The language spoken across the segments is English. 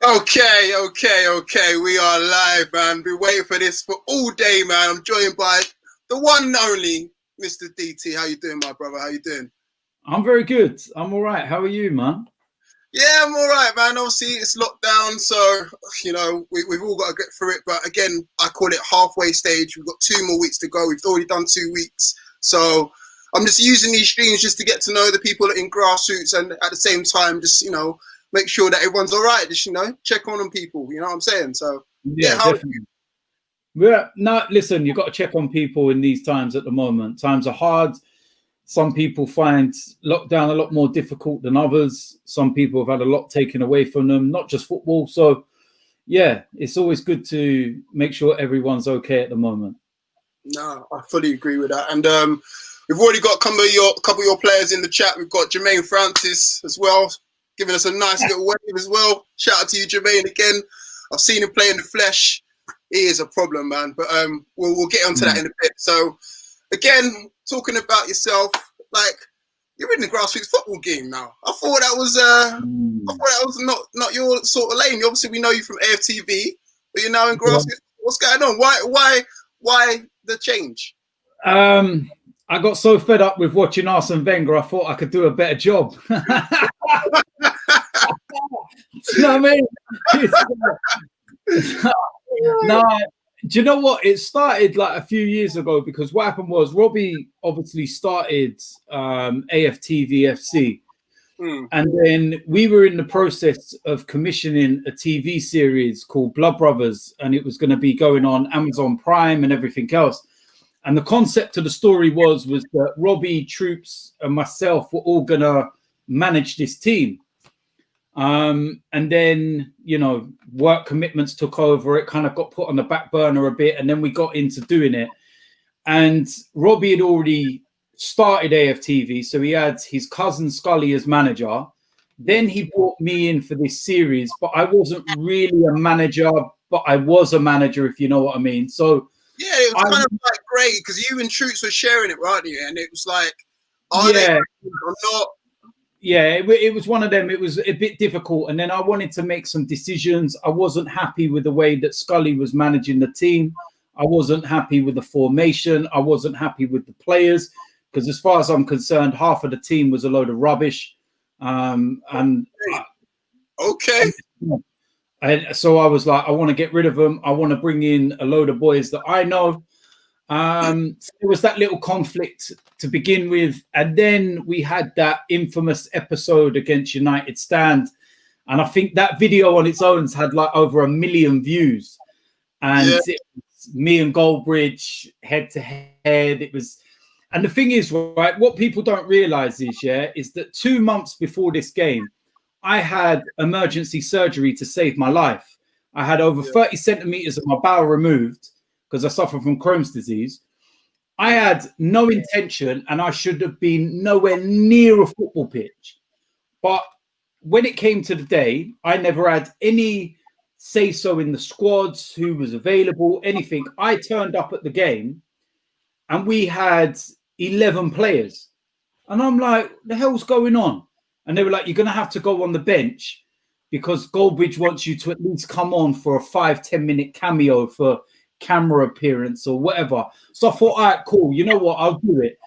Okay. We are live, man. Been waiting for this for all day, man. I'm joined by the one and only Mr. DT. How you doing, my brother? How you doing? I'm very good. I'm all right. How are you, man? Yeah, I'm all right, man. Obviously, it's lockdown, so we've all got to get through it. But again, I call it halfway stage. We've got 2 more weeks to go. We've already done 2 weeks, so I'm just using these streams just to get to know the people in grassroots, and at the same time, just make sure that everyone's all right. Just check on them, people. You know what I'm saying? So Yeah, definitely. Yeah, no, listen, you've got to check on people in these times at the moment. Times are hard. Some people find lockdown a lot more difficult than others. Some people have had a lot taken away from them, not just football. So, yeah, it's always good to make sure everyone's okay at the moment. No, I fully agree with that. And we've already got a couple of your players in the chat. We've got Jermaine Francis as well, giving us a nice little wave as well. Shout out to you, Jermaine, again. I've seen him play in the flesh. He is a problem, man. But we'll get onto that in a bit. So, again, talking about yourself, like you're in the grassroots football game now. I thought that was not your sort of lane. Obviously, we know you from AFTV, but you're now in grassroots. Yeah. What's going on? Why the change? I got so fed up with watching Arsene Wenger, I thought I could do a better job. You know what I mean? No, do you know what? It started like a few years ago because what happened was Robbie obviously started AFTV FC. And then we were in the process of commissioning a TV series called Bruvvas, and it was going to be going on Amazon Prime and everything else. And the concept of the story was that Robbie, Troops, and myself were all going to manage this team. And then, work commitments took over. It kind of got put on the back burner a bit, and then we got into doing it. And Robbie had already started AFTV, so he had his cousin Scully as manager. Then he brought me in for this series, but I wasn't really a manager, but I was a manager, if you know what I mean. So yeah, it was kind of like great because you and Troops were sharing it, weren't you? And it was like, they or not? Yeah, it was one of them. It was a bit difficult. And then I wanted to make some decisions. I wasn't happy with the way that Scully was managing the team. I wasn't happy with the formation. I wasn't happy with the players. Because as far as I'm concerned, half of the team was a load of rubbish. And so I was like, I want to get rid of them. I want to bring in a load of boys that I know. So there was that little conflict to begin with. And then we had that infamous episode against United Stand. And I think that video on its own had like over 1 million views. And it was me and Goldbridge head to head. It was... And the thing is, right, what people don't realize is that 2 months before this game, I had emergency surgery to save my life. I had over 30 centimeters of my bowel removed because I suffer from Crohn's disease. I had no intention and I should have been nowhere near a football pitch. But when it came to the day, I never had any say-so in the squads, who was available, anything. I turned up at the game and we had 11 players. And I'm like, the hell's going on? And they were like, you're going to have to go on the bench because Goldbridge wants you to at least come on for a 5-10 minute cameo for camera appearance or whatever. So I thought, all right, cool. You know what? I'll do it.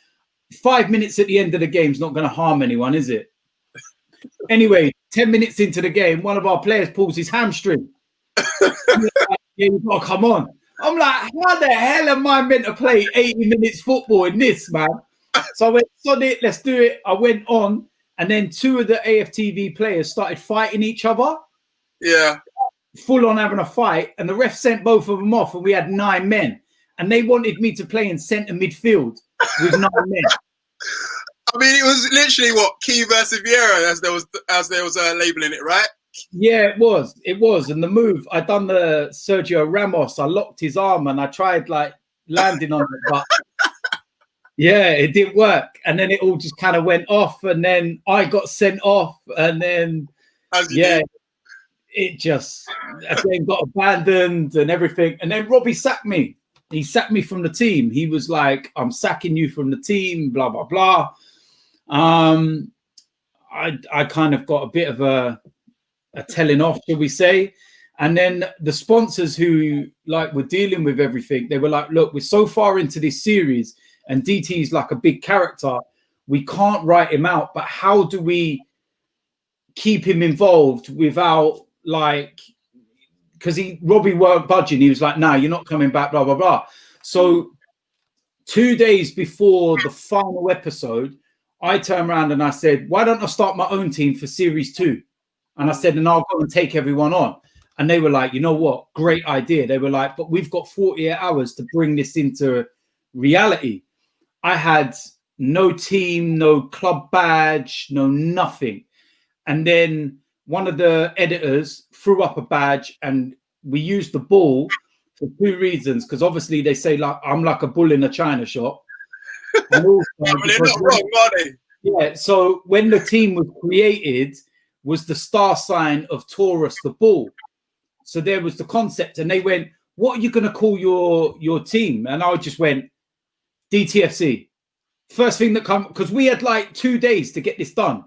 5 minutes at the end of the game is not going to harm anyone, is it? Anyway, 10 minutes into the game, one of our players pulls his hamstring. Like, yeah, you've got to come on. I'm like, how the hell am I meant to play 80 minutes football in this, man? So I went, sod it, let's do it. I went on, and then 2 of the AFTV players started fighting each other. Yeah. Full on having a fight, and the ref sent both of them off, and we had 9 men. And they wanted me to play in centre midfield with 9 men. I mean, it was literally what, Key versus Vieira, as they was labeling it, right? Yeah, it was. And the move, I done the Sergio Ramos. I locked his arm and I tried like landing on it, but yeah, it didn't work. And then it all just kind of went off, and then I got sent off, and then it just again got abandoned and everything. And then Robbie sacked me. He sacked me from the team. He was like, I'm sacking you from the team, blah, blah, blah. I kind of got a bit of a a telling off, shall we say. And then the sponsors who like were dealing with everything, they were like, look, we're so far into this series and DT is like a big character. We can't write him out, but how do we keep him involved without like, because Robbie weren't budging. He was like, nah, you're not coming back, blah, blah, blah. So 2 days before the final episode, I turned around and I said, why don't I start my own team for series 2? And I said, and I'll go and take everyone on. And they were like, you know what? Great idea. They were like, but we've got 48 hours to bring this into reality. I had no team, no club badge, no nothing. And then one of the editors threw up a badge and we used the ball for 2 reasons. Because obviously they say like I'm like a bull in a china shop. And also they're not wrong, are they? Yeah. So when the team was created, was the star sign of Taurus, the bull. So there was the concept, and they went, "What are you going to call your team?" And I just went, "DTFC." First thing that come, because we had like 2 days to get this done.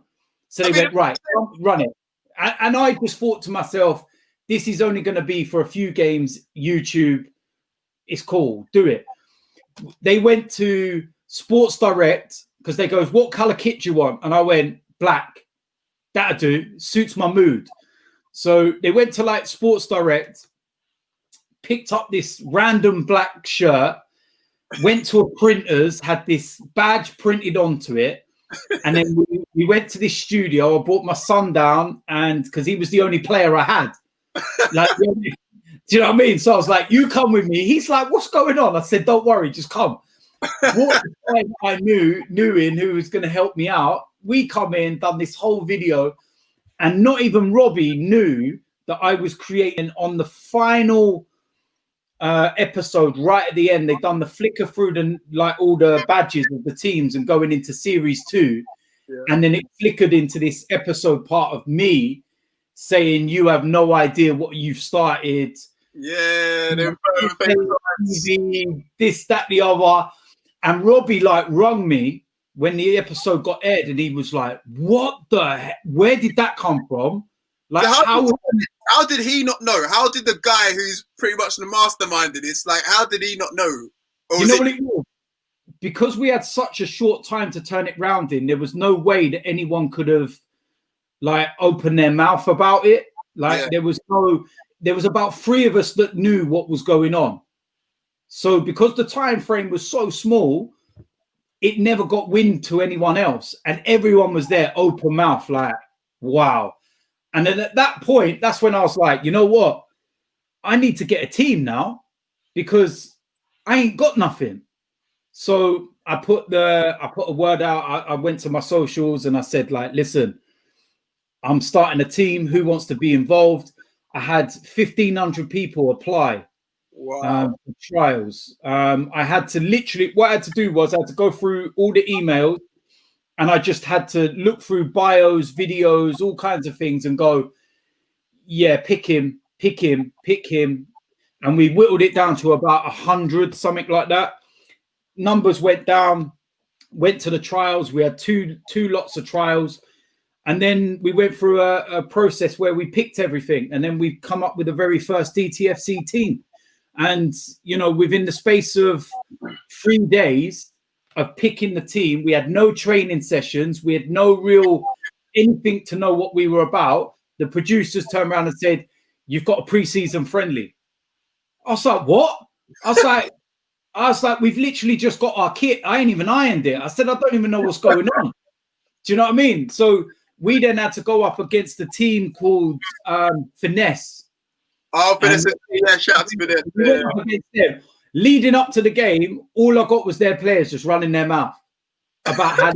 So they went, right, run it. And I just thought to myself, this is only going to be for a few games. YouTube, it's cool, do it. They went to Sports Direct because they goes, what color kit do you want? And I went, black. That'll do. Suits my mood. So they went to like Sports Direct, picked up this random black shirt, went to a printer's, had this badge printed onto it. And then we went to this studio. I brought my son down, and because he was the only player I had. Like, do you know what I mean? So I was like, you come with me. He's like, what's going on? I said, don't worry, just come. What I knew in who was going to help me out. We come in, done this whole video, and not even Robbie knew that I was creating on the final episode right at the end. They've done the flicker through the like all the badges of the teams and going into series 2, and then it flickered into this episode part of me saying, you have no idea what you've started. Yeah, this, that, the other. And Robbie like rung me when the episode got aired, and he was like, what the heck? Where did that come from? Like, how did he not know? How did the guy who's pretty much the mastermind of this, like, how did he not know? You know what it was? Because we had such a short time to turn it round in, there was no way that anyone could have like opened their mouth about it. Like there was about 3 of us that knew what was going on. So because the time frame was so small, it never got wind to anyone else. And everyone was there open mouth, like, wow. And then at that point, that's when I was like, you know what? I need to get a team now because I ain't got nothing. So I put a word out. I went to my socials and I said, like, listen, I'm starting a team. Who wants to be involved? I had 1,500 people apply for trials. I had to literally, what I had to do was I had to go through all the emails, and I just had to look through bios, videos, all kinds of things and go, yeah, pick him. And we whittled it down to about 100, something like that. Numbers went down, went to the trials. We had two lots of trials. And then we went through a process where we picked everything. And then we come up with the very first DTFC team. And, you know, within the space of 3 days of picking the team, we had no training sessions. We had no real anything to know what we were about. The producers turned around and said, you've got a pre-season friendly. I was like, what? I was like, we've literally just got our kit. I ain't even ironed it. I said, I don't even know what's going on. Do you know what I mean? So we then had to go up against a team called Finesse. Oh, Finesse. Yeah, shout out to Finesse. Yeah. Leading up to the game, all I got was their players just running their mouth about how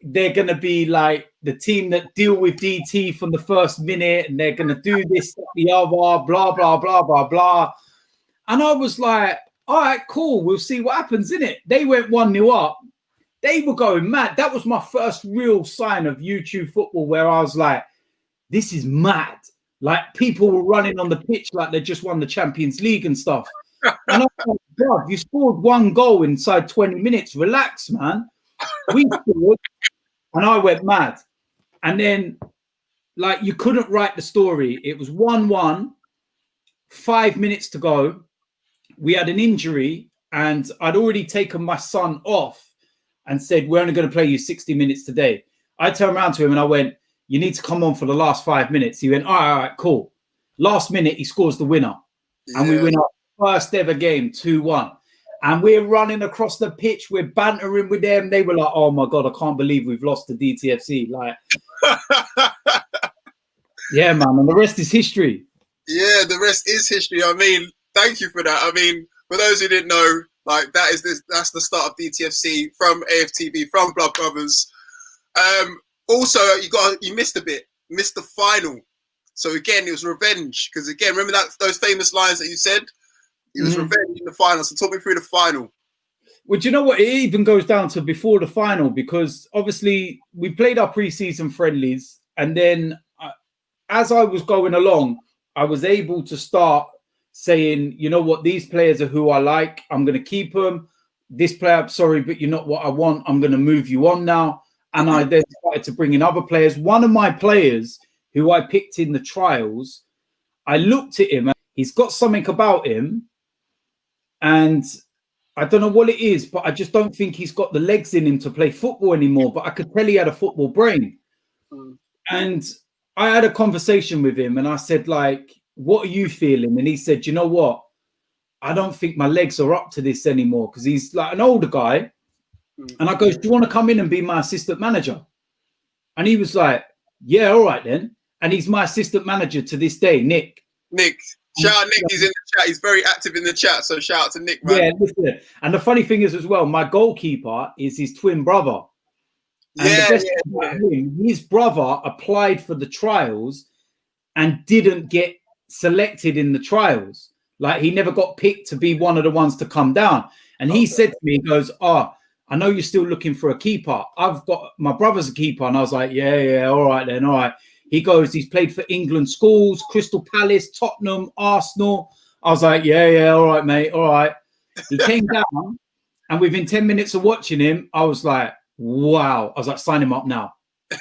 they're gonna be like the team that deal with DT from the first minute, and they're gonna do this, the other, blah, blah, blah, blah, blah. And I was like, all right, cool, we'll see what happens, innit? They went 1-0 up. They were going mad. That was my first real sign of YouTube football where I was like, this is mad. Like, people were running on the pitch like they just won the Champions League and stuff. And I was like, God, you scored 1 goal inside 20 minutes. Relax, man. We scored, and I went mad. And then, like you couldn't write the story. It was 1-1, 5 minutes to go. We had an injury, and I'd already taken my son off and said, we're only going to play you 60 minutes today. I turned around to him and I went, you need to come on for the last 5 minutes. He went, all right, cool. Last minute, he scores the winner. Yeah. And we win our first ever game, 2-1. And we're running across the pitch. We're bantering with them. They were like, oh, my God, I can't believe we've lost to DTFC. Like, yeah, man. And the rest is history. Yeah, the rest is history. I mean, thank you for that. I mean, for those who didn't know, like that's the start of DTFC from AFTV, from Blood Brothers. Also, you missed the final. So again, it was revenge. Because again, remember those famous lines that you said? It was revenge in the final. So talk me through the final. Well, do you know what? It even goes down to before the final, because obviously we played our pre-season friendlies, and then as I was going along, I was able to start saying, you know what, these players are who I like. I'm going to keep them. This player, sorry, but you're not what I want. I'm going to move you on now. And I then started to bring in other players. One of my players who I picked in the trials, I looked at him. And he's got something about him. And I don't know what it is, but I just don't think he's got the legs in him to play football anymore. But I could tell he had a football brain. And I had a conversation with him and I said, like, what are you feeling? And he said, you know what? I don't think my legs are up to this anymore, because he's like an older guy. And I go, do you want to come in and be my assistant manager? And he was like, yeah, all right then. And he's my assistant manager to this day, Nick. Shout out Nick, he's in the chat. He's very active in the chat. So shout out to Nick, man. Yeah, listen. And the funny thing is as well, my goalkeeper is his twin brother. And the best thing about him, his brother applied for the trials and didn't get selected in the trials. Like, he never got picked to be one of the ones to come down. And he said to me, he goes, I know you're still looking for a keeper. I've got my brother's a keeper. And I was like, yeah, all right then, all right. He goes, he's played for England schools, Crystal Palace, Tottenham, Arsenal. I was like, yeah, all right, mate, all right. He came down, and within 10 minutes of watching him, I was like, wow. I was like, sign him up now.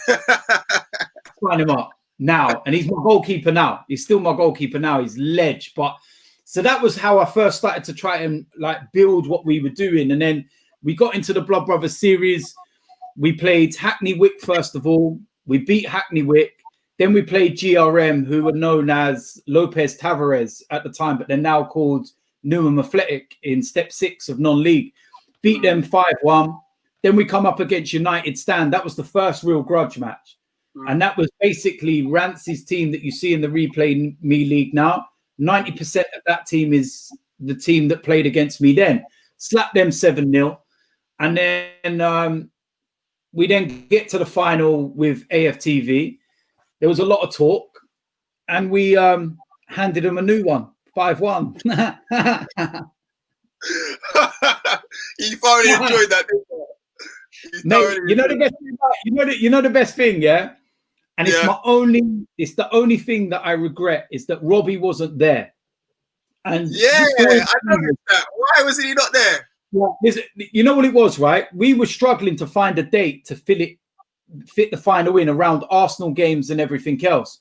Sign him up now. And he's my goalkeeper now. He's still my goalkeeper now. He's ledge. But so that was how I first started to try and like build what we were doing. And then we got into the Blood Brothers series. We played Hackney Wick first of all. We beat Hackney Wick. Then we played GRM, who were known as Lopez Tavares at the time, but they're now called Newham Athletic in step 6 of non-league. Beat them 5-1. Then we come up against United Stand. That was the first real grudge match. And that was basically Rance's team that you see in the Replay Me League now. 90% of that team is the team that played against me then. Slapped them 7-0. And then we then get to the final with AFTV. There was a lot of talk, and we handed them a new one, 5-1. You thoroughly enjoyed that, didn't you? You know the best thing, you know the best thing, yeah? And it's the only thing that I regret is that Robbie wasn't there. And I noticed that. Why wasn't he not there? Yeah, you know what it was, right? We were struggling to find a date to fit the final in around Arsenal games and everything else.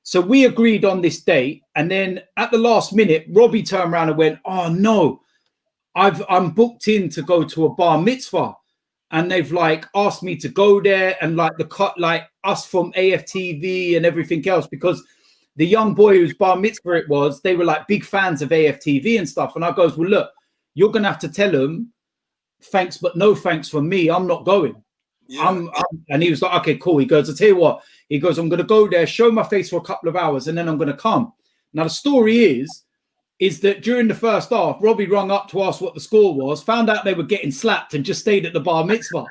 So we agreed on this date, and then at the last minute, Robbie turned around and went, "Oh no, I'm booked in to go to a bar mitzvah, and they've like asked me to go there, and like us from AFTV and everything else, because the young boy whose bar mitzvah it was, they were like big fans of AFTV and stuff." And I goes, "Well, look, you're gonna have to tell them thanks, but no thanks from me. I'm not going." And he was like, "Okay, cool." He goes, "I'll tell you what." He goes, "I'm going to go there, show my face for a couple of hours, and then I'm going to come." Now, the story is that during the first half, Robbie rung up to ask what the score was, found out they were getting slapped, and just stayed at the bar mitzvah.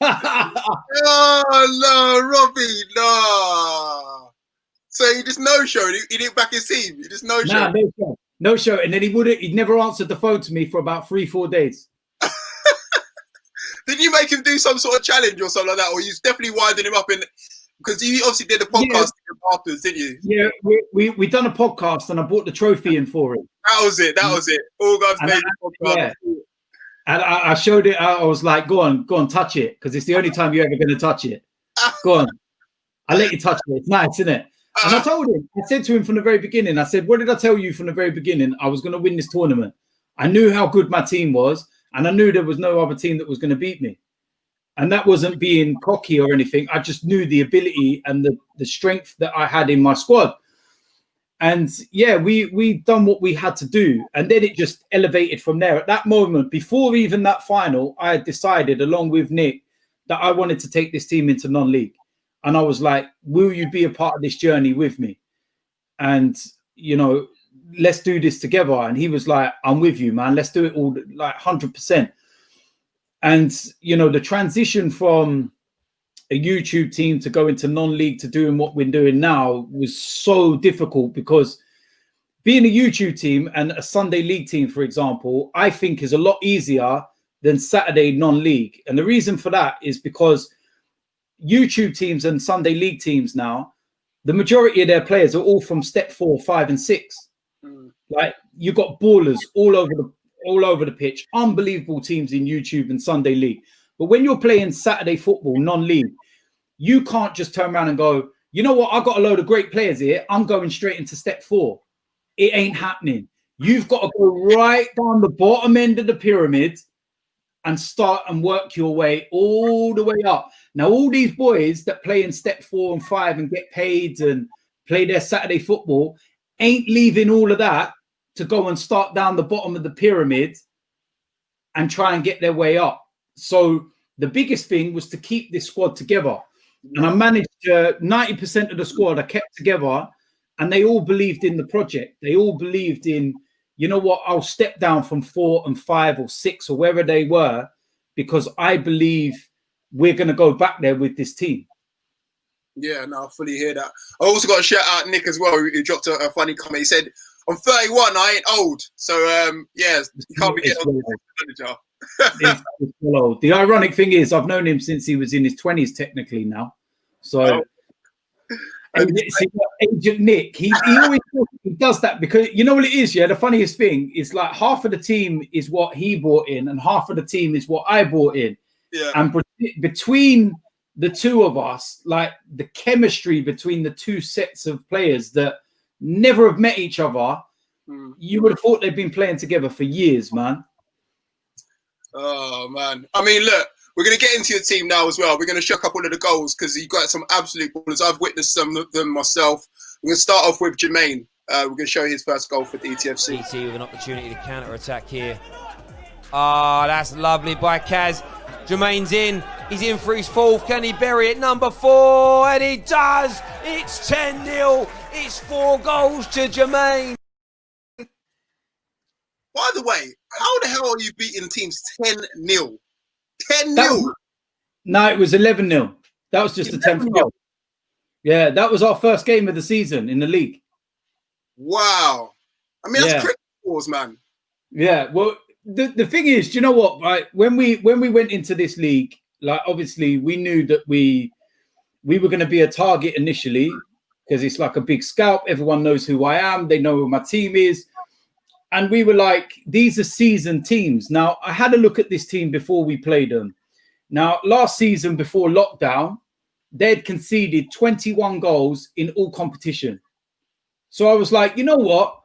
Oh, no, Robbie, no. So he just no-showed. He didn't back his team. He just no-showed. Nah, no show. And then he'd never answered the phone to me for about 3-4 days. Did you make him do some sort of challenge or something like that? Or you definitely winding him up because you obviously did a podcast afterwards, didn't you? Yeah, we done a podcast and I bought the trophy in for him. That was it. All guys made a podcast. Yeah. And I showed it. I was like, go on, touch it. Because it's the only time you're ever going to touch it. Go on. I'll let you touch it. It's nice, isn't it? And I told him, I said to him from the very beginning, I said, what did I tell you from the very beginning? I was going to win this tournament. I knew how good my team was, and I knew there was no other team that was going to beat me. And that wasn't being cocky or anything. I just knew the ability and the strength that I had in my squad. And yeah, we done what we had to do. And then it just elevated from there. At that moment, before even that final, I had decided, along with Nick, that I wanted to take this team into non-league. And I was like, will you be a part of this journey with me? And, you know, let's do this together. And he was like, I'm with you, man. Let's do it all, like 100%. And, you know, the transition from a YouTube team to go into non-league to doing what we're doing now was so difficult, because being a YouTube team and a Sunday league team, for example, I think is a lot easier than Saturday non-league. And the reason for that is because YouTube teams and Sunday league teams now, the majority of their players are all from step 4, 5, and 6. Like, you've got ballers all over the pitch, unbelievable teams in YouTube and Sunday league. But when you're playing Saturday football, non-league, you can't just turn around and go, you know what, I've got a load of great players here, I'm going straight into step 4. It ain't happening. You've got to go right down the bottom end of the pyramid and start and work your way all the way up. Now, all these boys that play in step 4 and 5 and get paid and play their Saturday football ain't leaving all of that to go and start down the bottom of the pyramid and try and get their way up. So the biggest thing was to keep this squad together. And I managed 90% of the squad I kept together, and they all believed in the project. They all believed in, you know what, I'll step down from 4 and 5 or 6 or wherever they were, because I believe we're going to go back there with this team. Yeah, no, I fully hear that. I also got to shout out Nick as well, who dropped a funny comment. He said, I'm 31, I ain't old. So, yeah, you can't be getting on the manager. It's old. The ironic thing is, I've known him since he was in his 20s, technically now. So, Agent Nick, he always does that, because you know what it is, yeah? The funniest thing is, like, half of the team is what he brought in and half of the team is what I brought in. Yeah. And between the two of us, like, the chemistry between the two sets of players that never have met each other, you would have thought they've been playing together for years, man. Oh, man. I mean, look, we're going to get into your team now as well. We're going to show a couple of the goals, because you've got some absolute ballers. I've witnessed some of them myself. We're going to start off with Jermaine. We're going to show his first goal for DTFC. DT with an opportunity to counter-attack here. Ah, that's lovely by Kaz. Jermaine's in. He's in for his 4th. Can he bury it? Number 4. And he does. It's 10-0. It's 4 goals to Jermaine. By the way, how the hell are you beating teams 10-0? 10-0? No, it was 11-0. That was just the 10th goal. Yeah, that was our first game of the season in the league. Wow. I mean, that's cricket scores, man. Yeah, well, the thing is, do you know what? Right, when we went into this league, like, obviously we knew that we were going to be a target initially, because it's like a big scalp. Everyone knows who I am. They know who my team is. And we were like, these are seasoned teams. Now, I had a look at this team before we played them. Now, last season, before lockdown, they'd conceded 21 goals in all competition. So I was like, you know what?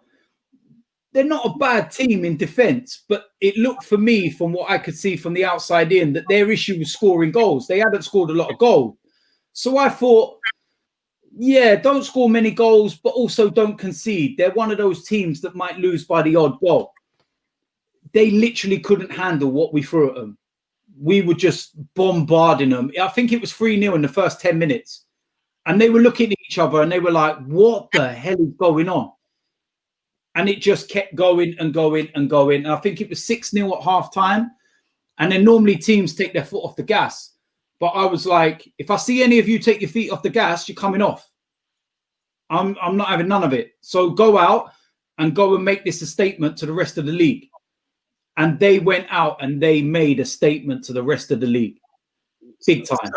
They're not a bad team in defence, but it looked for me, from what I could see from the outside in, that their issue was scoring goals. They hadn't scored a lot of goals. So I thought, yeah, don't score many goals, but also don't concede. They're one of those teams that might lose by the odd goal. They literally couldn't handle what we threw at them. We were just bombarding them. I think it was 3-0 in the first 10 minutes. And they were looking at each other and they were like, what the hell is going on? And it just kept going and going and going. And I think it was 6-0 at half time. And then normally teams take their foot off the gas. But I was like, if I see any of you take your feet off the gas, you're coming off. I'm not having none of it. So go out and go and make this a statement to the rest of the league. And they went out and they made a statement to the rest of the league. Big time.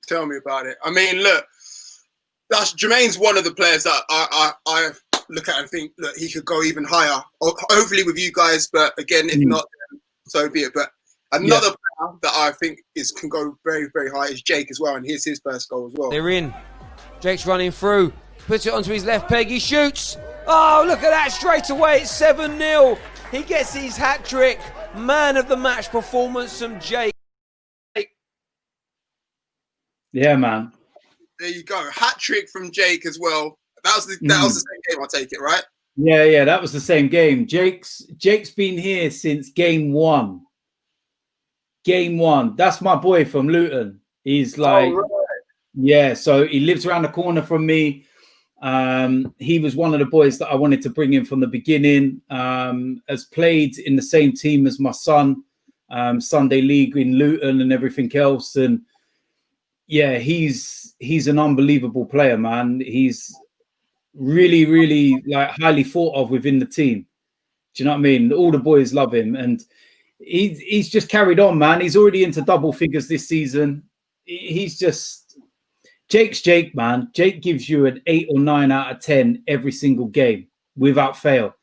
Tell me about it. I mean, look, Jermaine's one of the players that I look at and think that he could go even higher. Hopefully with you guys, but again, if not, so be it. But Another player that I think can go very, very high is Jake as well, and here's his first goal as well. They're in. Jake's running through, puts it onto his left peg, he shoots. Oh, look at that, straight away, it's 7-0. He gets his hat-trick. Man of the match performance from Jake. Yeah, man. There you go. Hat-trick from Jake as well. That was the same game, I take it, right? Yeah, that was the same game. Jake's been here since game one. Game one. That's my boy from Luton. He's like, yeah, so he lives around the corner from me. He was one of the boys that I wanted to bring in from the beginning. Has played in the same team as my son, Sunday League in Luton and everything else. And yeah, he's an unbelievable player, man. He's really, really like highly thought of within the team. Do you know what I mean? All the boys love him, and he's just carried on, man. He's already into double figures this season. He's just Jake's Jake, man. Jake gives you an 8 or 9 out of 10 every single game without fail,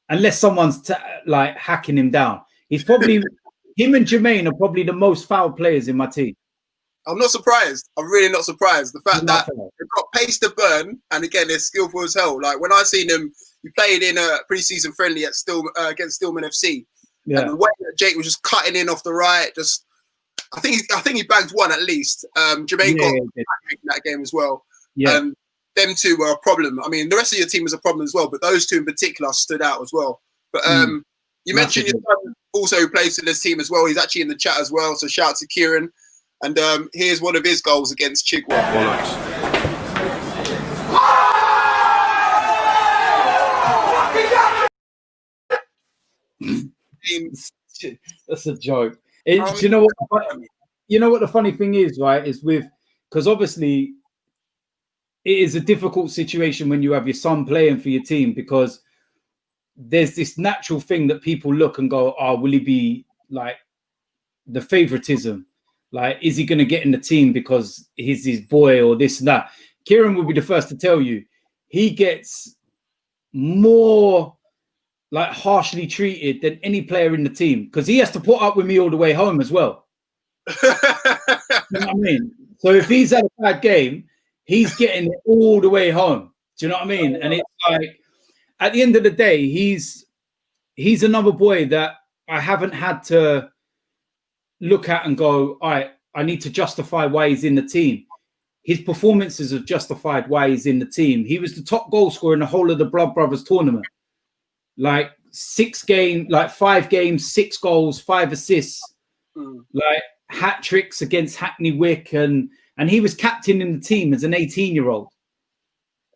unless someone's like hacking him down. He's probably him and Jermaine are probably the most foul players in my team. I'm not surprised. I'm really not surprised. The fact that they've got pace to burn, and again, they're skillful as hell. Like when I seen him, he played in a pre-season friendly at against Stillman FC. Yeah. And the way that Jake was just cutting in off the right, just I think he bagged one at least. Jermaine got in that game as well. Yeah. Them two were a problem. I mean, the rest of your team was a problem as well, but those two in particular stood out as well. But you mentioned your son also who plays for this team as well. He's actually in the chat as well. So shout out to Kieran. And here's one of his goals against Chigwell. That's a joke. Do you know what? You know what the funny thing is, right? Is because obviously it is a difficult situation when you have your son playing for your team, because there's this natural thing that people look and go, "Oh, will he be like the favoritism? Like, is he going to get in the team because he's his boy or this and that?" Kieran will be the first to tell you he gets more like harshly treated than any player in the team, because he has to put up with me all the way home as well. You know what I mean? So if he's had a bad game, he's getting it all the way home. Do you know what I mean? And it's like, at the end of the day, he's another boy that I haven't had to look at and go, all right, I need to justify why he's in the team. His performances have justified why he's in the team. He was the top goal scorer in the whole of the Blood Brothers tournament. Like 5 games, 6 goals, 5 assists, like hat tricks against Hackney Wick, and he was captain in the team as an 18-year-old.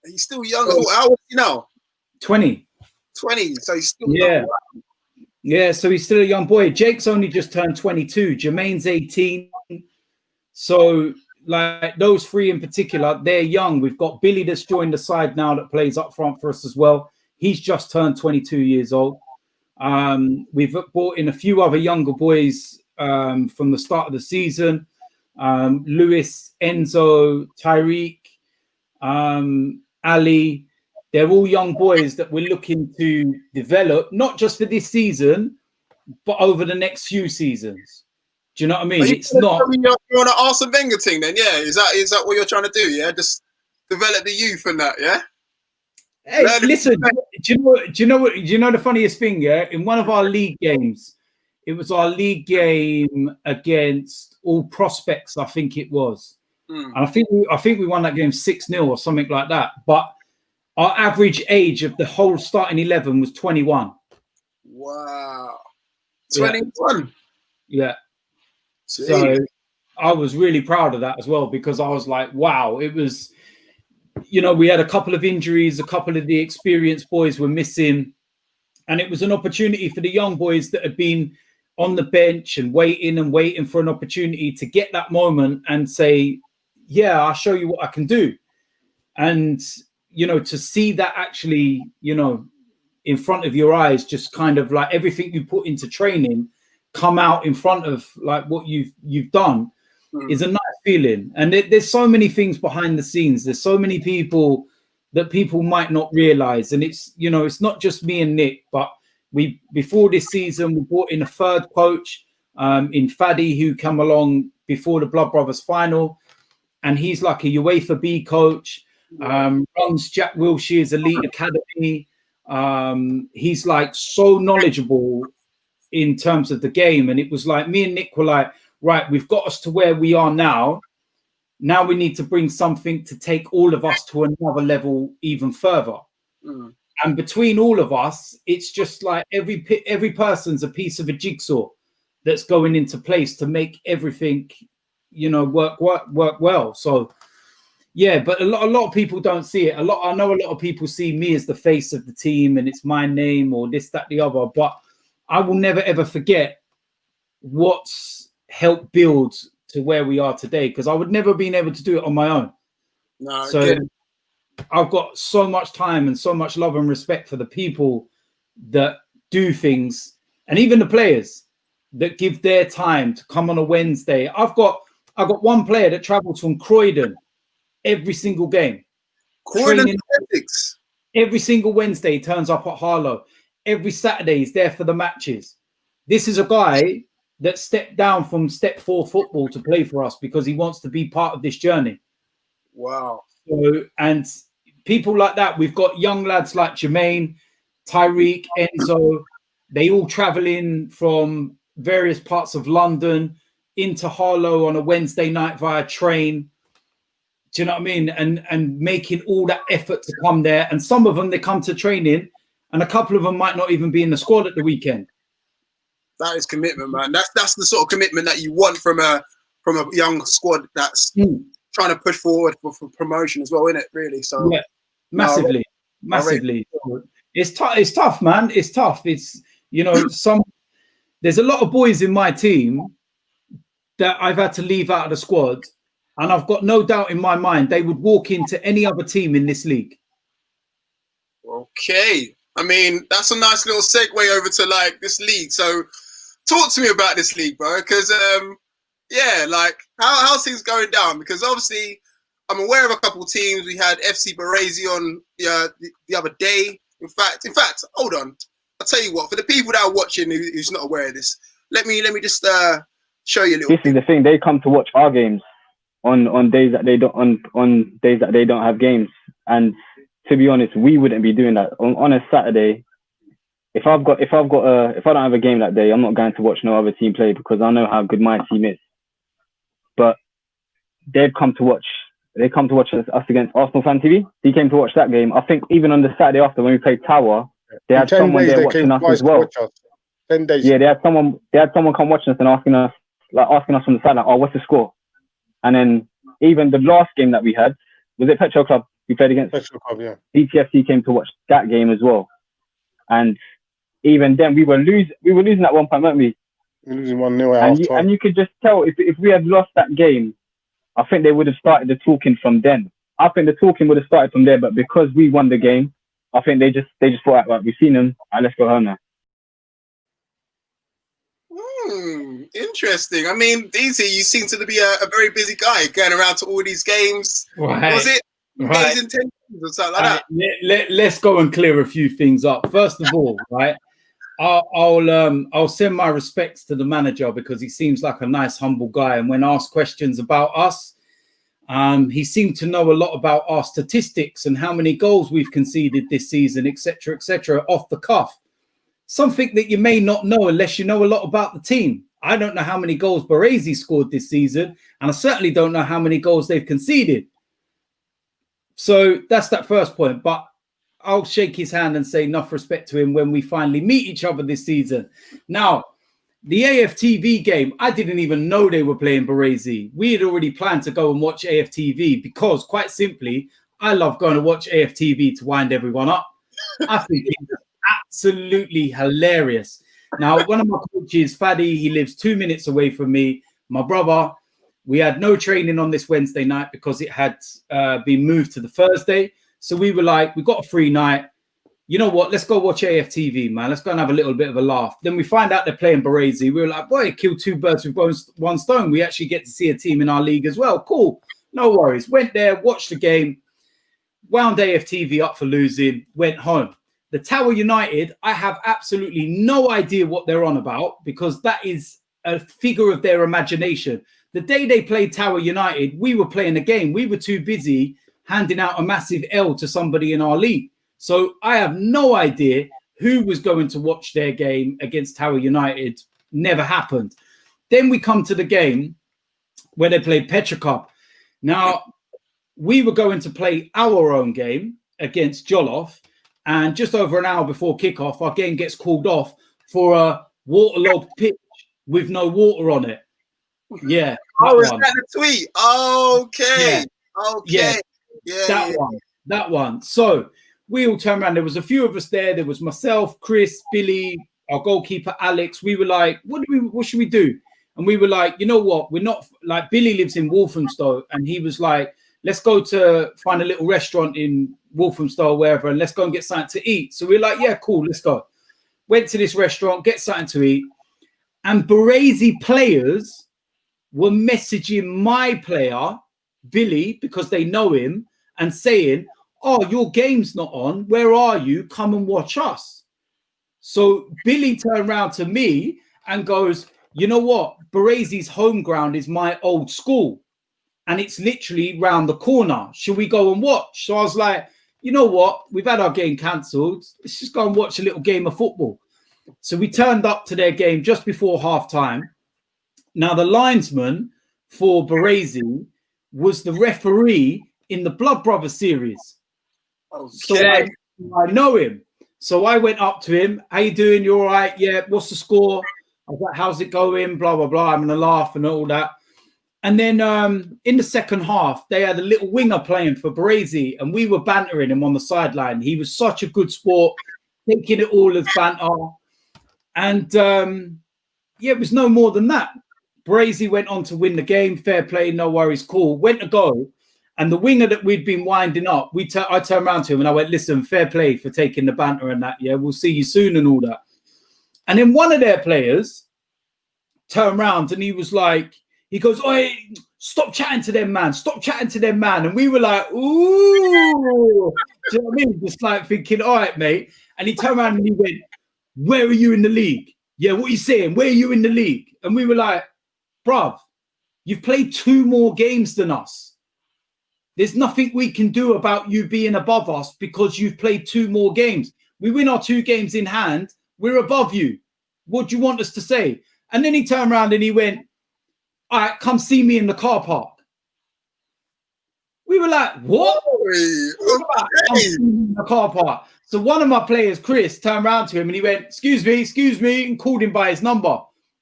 He's still young. How old is he now? 20. 20. So he's still young. Yeah, so he's still a young boy. Jake's only just turned 22. Jermaine's 18. So, like, those three in particular, they're young. We've got Billy that's joined the side now that plays up front for us as well. He's just turned 22 years old. We've brought in a few other younger boys from the start of the season. Lewis, Enzo, Tyreek, Ali. They're all young boys that we're looking to develop, not just for this season, but over the next few seasons. Do you know what I mean? It's not. You're on an Arsene Wenger team, then, yeah. Is that what you're trying to do? Yeah, just develop the youth and that, yeah. Hey, listen. Do you know the funniest thing? Yeah, in one of our league games, it was our league game against All Prospects, I think it was. And I think we won that game 6-0 or something like that. But our average age of the whole starting 11 was 21. Wow. 21? Yeah. So I was really proud of that as well, because I was like, wow, it was, we had a couple of injuries, a couple of the experienced boys were missing. And it was an opportunity for the young boys that had been on the bench and waiting for an opportunity to get that moment and say, yeah, I'll show you what I can do. And to see that actually, in front of your eyes, just kind of like everything you put into training come out in front of like what you've done is a nice feeling. And there's so many things behind the scenes. There's so many people that people might not realize. And it's, it's not just me and Nick, but before this season, we brought in a third coach. in Faddy, who come along before the Blood Brothers final, and he's like a UEFA B coach. Runs Jack Wilshere's Elite Academy. He's like so knowledgeable in terms of the game, and it was like me and Nick were like, right, we've got us to where we are now. Now we need to bring something to take all of us to another level even further. And between all of us, it's just like every person's a piece of a jigsaw that's going into place to make everything, you know, work well. So yeah, but a lot of people don't see it. I know a lot of people see me as the face of the team and it's my name or this, that, the other, but I will never ever forget what's helped build to where we are today, because I would never have been able to do it on my own. No, so I've got so much time and so much love and respect for the people that do things, and even the players that give their time to come on a Wednesday. I've got one player that travels from Croydon every single game. Croydon Athletics. Every single Wednesday he turns up at Harlow. Every Saturday he's there for the matches. This is a guy that stepped down from Step 4 football to play for us because he wants to be part of this journey. Wow. So, and people like that, we've got young lads like Jermaine, Tyreek, Enzo. They all travel in from various parts of London into Harlow on a Wednesday night via train. Do you know what I mean? And making all that effort to come there. And some of them, they come to training, and a couple of them might not even be in the squad at the weekend. That is commitment, man. That's the sort of commitment that you want from a young squad that's trying to push forward for promotion as well, isn't it? Really? So yeah, massively. It's tough, man. It's tough. It's, you know, there's a lot of boys in my team that I've had to leave out of the squad, and I've got no doubt in my mind they would walk into any other team in this league. Okay. I mean, that's a nice little segue over to like this league. So talk to me about this league, bro, because yeah, like how's things going down? Because obviously I'm aware of a couple of teams. We had FC Baresi on the other day. In fact, hold on. I'll tell you what, for the people that are watching who's not aware of this, let me just show you a little. This is the thing, they come to watch our games on days that they don't on days that they don't have games. And to be honest, we wouldn't be doing that on a Saturday. If I don't have a game that day, I'm not going to watch no other team play because I know how good my team is. But they've come to watch. They come to watch us against Arsenal Fan TV. He came to watch that game. I think even on the Saturday after when we played Tower, they had someone there watching us as well. 10 days. Yeah, they had someone come watching us and asking us from the side, like, oh, what's the score? And then even the last game that we had, was it Petro Club? We played against Petro Club, yeah. DTFC came to watch that game as well. And even then, we were losing at one point, weren't we? We were losing 1-0 at half time. And you could just tell if we had lost that game, I think they would have started the talking from then. I think the talking would have started from there, but because we won the game, I think they just thought, right, we've seen them, right, let's go home now. Interesting. I mean, DT, you seem to be a very busy guy going around to all these games. Right. Was it amazing tensions or something like that? Let's go and clear a few things up. First of all, right, I'll send my respects to the manager because he seems like a nice, humble guy. And when asked questions about us, he seemed to know a lot about our statistics and how many goals we've conceded this season, etc., off the cuff. Something that you may not know unless you know a lot about the team. I don't know how many goals Baresi scored this season, and I certainly don't know how many goals they've conceded. So that's that first point. But I'll shake his hand and say enough respect to him when we finally meet each other this season. Now, the AFTV game, I didn't even know they were playing Baresi. We had already planned to go and watch AFTV because, quite simply, I love going to watch AFTV to wind everyone up. I think it's absolutely hilarious. Now, one of my coaches, Faddy, he lives 2 minutes away from me. My brother, we had no training on this Wednesday night because it had been moved to the Thursday. So we were like, we got a free night. You know what? Let's go watch AFTV, man. Let's go and have a little bit of a laugh. Then we find out they're playing Baresi. We were like, boy, killed two birds with one stone. We actually get to see a team in our league as well. Cool. No worries. Went there, watched the game, wound AFTV up for losing, went home. The Tower United, I have absolutely no idea what they're on about because that is a figure of their imagination. The day they played Tower United, we were playing a game. We were too busy handing out a massive L to somebody in our league. So I have no idea who was going to watch their game against Tower United. Never happened. Then we come to the game where they played Petra Cup. Now, we were going to play our own game against Jollof, and just over an hour before kickoff, our game gets called off for a waterlogged pitch with no water on it. Yeah. Oh, is that the tweet? Okay. Yeah. Okay. Yeah. That one. So we all turned around. There was a few of us there. There was myself, Chris, Billy, our goalkeeper, Alex. We were like, what should we do? And we were like, you know what? We're not like, Billy lives in Walthamstow, and he was like, let's go to find a little restaurant in Walthamstow or wherever, and let's go and get something to eat. So we're like, yeah, cool, let's go. Went to this restaurant, get something to eat. And Baresi players were messaging my player, Billy, because they know him, and saying, oh, your game's not on. Where are you? Come and watch us. So Billy turned around to me and goes, you know what? Baresi's home ground is my old school, and it's literally round the corner. Should we go and watch? So I was like, you know what? We've had our game cancelled. Let's just go and watch a little game of football. So we turned up to their game just before half time. Now, the linesman for Baresi was the referee in the Blood Brothers series. Okay. So I know him. So I went up to him. How you doing? You all right? Yeah. What's the score? I was like, how's it going? Blah, blah, blah. Having a laugh and all that. And then in the second half, they had a little winger playing for Baresi, and we were bantering him on the sideline. He was such a good sport, taking it all as banter. And it was no more than that. Baresi went on to win the game. Fair play, no worries, cool. Went to go. And the winger that we'd been winding up, I turned around to him and I went, listen, fair play for taking the banter and that. Yeah, we'll see you soon and all that. And then one of their players turned around and he was like, he goes, oi, stop chatting to them, man. Stop chatting to them, man. And we were like, ooh. Do you know what I mean? Just like thinking, all right, mate. And he turned around and he went, where are you in the league? Yeah, what are you saying? Where are you in the league? And we were like, bruv, you've played 2 more games than us. There's nothing we can do about you being above us because you've played 2 more games. We win our 2 games in hand. We're above you. What do you want us to say? And then he turned around and he went, all right, come see me in the car park. We were like, what? Come see me in the car park. So one of my players, Chris, turned around to him and he went, excuse me, and called him by his number.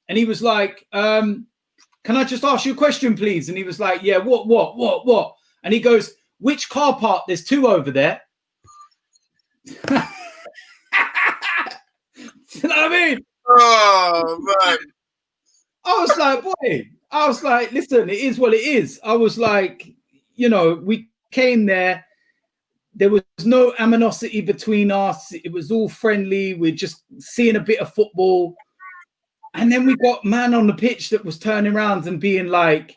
And he was like, can I just ask you a question, please? And he was like, yeah, what? And he goes, which car park? There's 2 over there. You know what I mean? Oh, man. I was like, listen, it is what it is. I was like, you know, we came there. There was no animosity between us. It was all friendly. We're just seeing a bit of football. And then we got man on the pitch that was turning around and being like,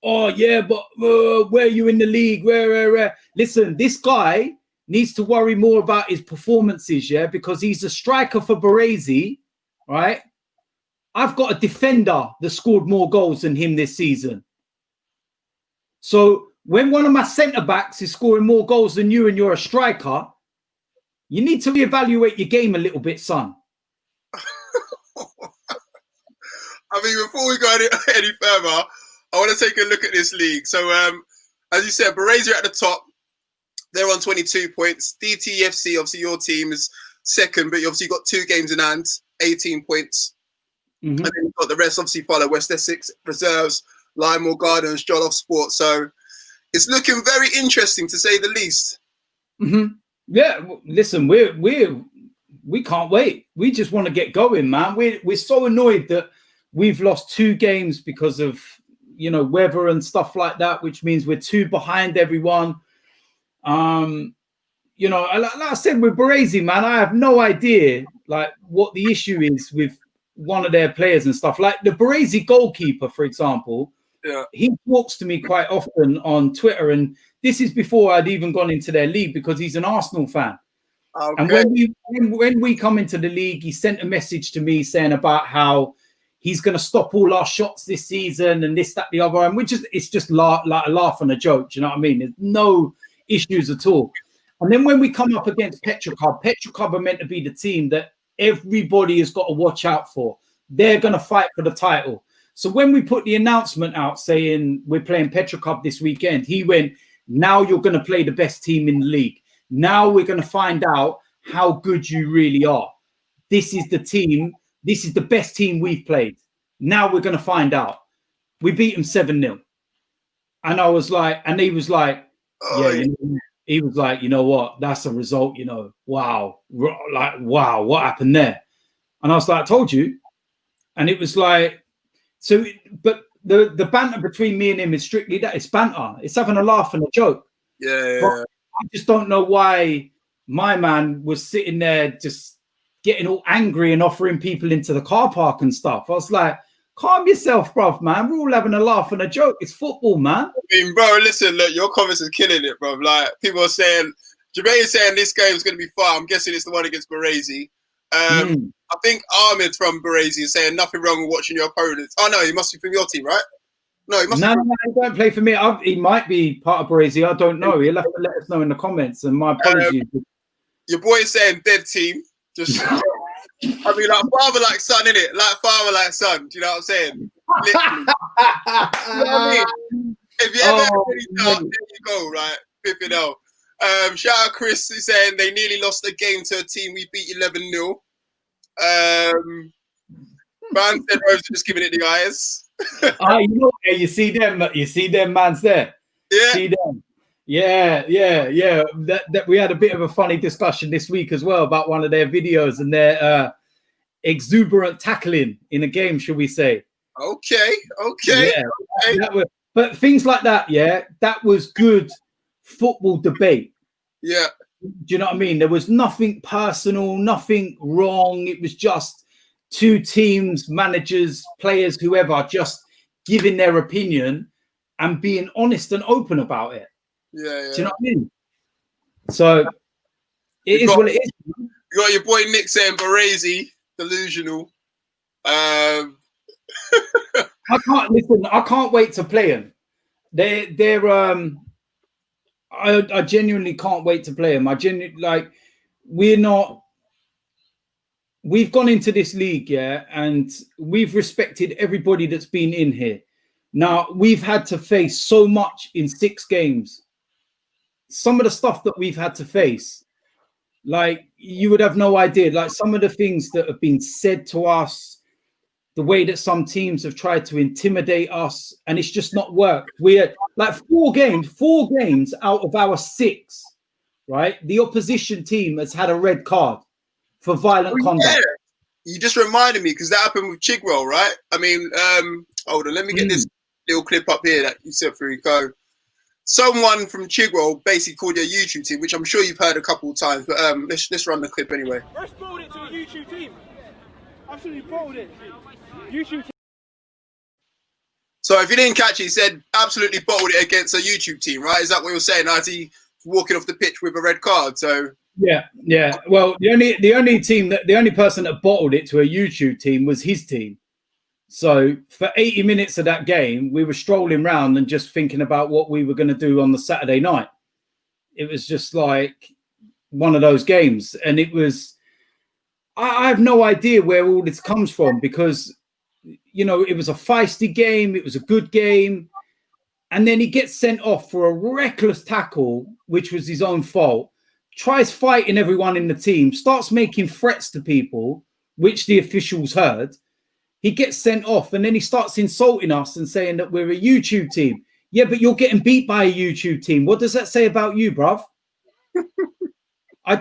oh, yeah, but where are you in the league? Where? Listen, this guy needs to worry more about his performances, yeah, because he's a striker for Baresi, right? I've got a defender that scored more goals than him this season. So when one of my centre-backs is scoring more goals than you and you're a striker, you need to reevaluate your game a little bit, son. I mean, before we go any further, I want to take a look at this league. So, as you said, Baresi are at the top. They're on 22 points. DT FC, obviously your team, is second, but you obviously got 2 games in hand, 18 points. Mm-hmm. And then you've got the rest obviously follow: West Essex, Reserves, Lymore Gardens, Jollof Sport. So it's looking very interesting to say the least. Mm-hmm. Yeah, listen, we can't wait. We just want to get going, man. We're so annoyed that we've lost 2 games because of, you know, weather and stuff like that, which means we're 2 behind everyone. You know, like I said with Baresi, man, I have no idea like what the issue is with one of their players and stuff. Like the Baresi goalkeeper, for example, he talks to me quite often on Twitter, and this is before I'd even gone into their league because he's an Arsenal fan. Okay. And when we come into the league, he sent a message to me saying about how he's going to stop all our shots this season and this, that, the other. And it's just like a laugh and a joke. Do you know what I mean? There's no issues at all. And then when we come up against Petrocub are meant to be the team that everybody has got to watch out for. They're going to fight for the title. So when we put the announcement out saying we're playing Petrocub this weekend, he went, now you're going to play the best team in the league. Now we're going to find out how good you really are. This is the team. This is the best team we've played. Now we're going to find out. We beat them 7-0. And I was like, and he was like, he was like, you know what? That's a result, you know. Wow. Like, wow, what happened there? And I was like, I told you. And it was like, so, but the banter between me and him is strictly that. It's banter. It's having a laugh and a joke. Yeah. But I just don't know why my man was sitting there just getting all angry and offering people into the car park and stuff. I was like, calm yourself, bruv, man. We're all having a laugh and a joke. It's football, man. I mean, bro, listen, look, your comments are killing it, bro. Like, people are saying, Jermaine is saying this game is going to be fun. I'm guessing it's the one against Baresi. I think Ahmed from Baresi is saying nothing wrong with watching your opponents. Oh, no, he must be from your team, right? No, he must No, he don't play for me. He might be part of Baresi. I don't know. He'll have to let us know in the comments. And my apologies. Your boy is saying dead team. Just, I mean, like father like son, innit? Like father like son. Do you know what I'm saying? Literally. You know what I mean? If you ever really dark, there you go, right? Pippin' out. Shout out Chris who's saying they nearly lost the game to a team we beat 11-0. Man said Rose just giving it the eyes. You see them mans there. Yeah. See them. Yeah. That we had a bit of a funny discussion this week as well about one of their videos and their exuberant tackling in a game, shall we say? Okay. Yeah, but things like that, that was good football debate. Yeah. Do you know what I mean? There was nothing personal, nothing wrong. It was just two teams, managers, players, whoever, just giving their opinion and being honest and open about it. Yeah. Do you know what I mean? So it is what it is. You got your boy Nick saying Baresi, delusional. I can't wait to play them. I genuinely can't wait to play them. We've gone into this league, and we've respected everybody that's been in here. Now, we've had to face so much in 6 games. Some of the stuff that we've had to face, like, you would have no idea. Like, some of the things that have been said to us, the way that some teams have tried to intimidate us, and it's just not worked. We're like 4 games out of our 6, right? The opposition team has had a red card for violent conduct. Yeah. You just reminded me, because that happened with Chigwell, right? I mean, hold on, let me get this little clip up here that you said for Rico. Someone from Chigwell basically called your YouTube team, which I'm sure you've heard a couple of times, but let's run the clip anyway. Rush balled it to a YouTube team. Absolutely balled it. YouTube team. So if you didn't catch it, he said absolutely bottled it against a YouTube team, right? Is that what you're saying? As he walking off the pitch with a red card? So yeah. Well, the only person that bottled it to a YouTube team was his team. So for 80 minutes of that game, we were strolling around and just thinking about what we were going to do on the Saturday night. It was just like one of those games, and it was. I have no idea where all this comes from, because, you know, it was a feisty game. It was a good game. And then he gets sent off for a reckless tackle, which was his own fault, tries fighting everyone in the team, starts making threats to people, which the officials heard. He gets sent off, and then he starts insulting us and saying that we're a YouTube team. Yeah, but you're getting beat by a YouTube team. What does that say about you, bruv? I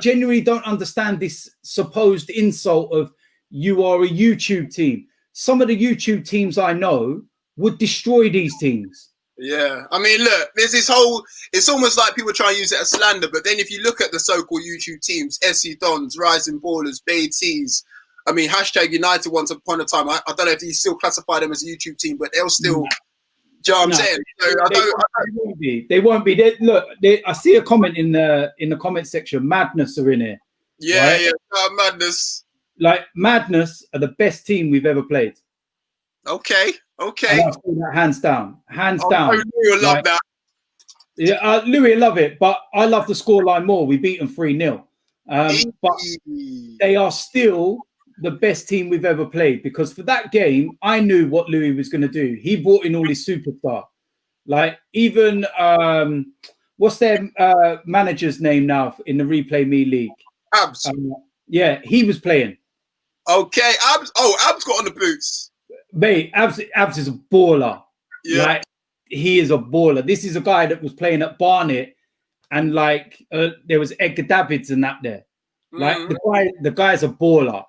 genuinely don't understand this supposed insult of you are a YouTube team. Some of the YouTube teams I know would destroy these teams. Yeah. I mean, look, there's this whole, it's almost like people try and use it as slander, but then if you look at the so-called YouTube teams, SC Dons, Rising Ballers, BTs, I mean, hashtag United once upon a time, I don't know if you still classify them as a YouTube team, but they'll still... Do you know what I'm saying? So they won't be. Look, I see a comment in the comment section. Madness are in here. Yeah, right? yeah, Madness. Like Madness are the best team we've ever played. Okay. And I'll say that hands down. Hands down. You love that. Yeah, Louis, I love it, but I love the scoreline more. We beat them 3-0. But they are still the best team we've ever played, because for that game, I knew what Louis was going to do. He brought in all his superstar. Like, even, what's their manager's name now in the Replay Me League? Abs. Yeah, he was playing. Okay, Abs. Oh, Abs got on the boots. Mate, Abs is a baller. Yeah. Like, he is a baller. This is a guy that was playing at Barnet, and like there was Edgar Davids and that there. Like the guy's a baller.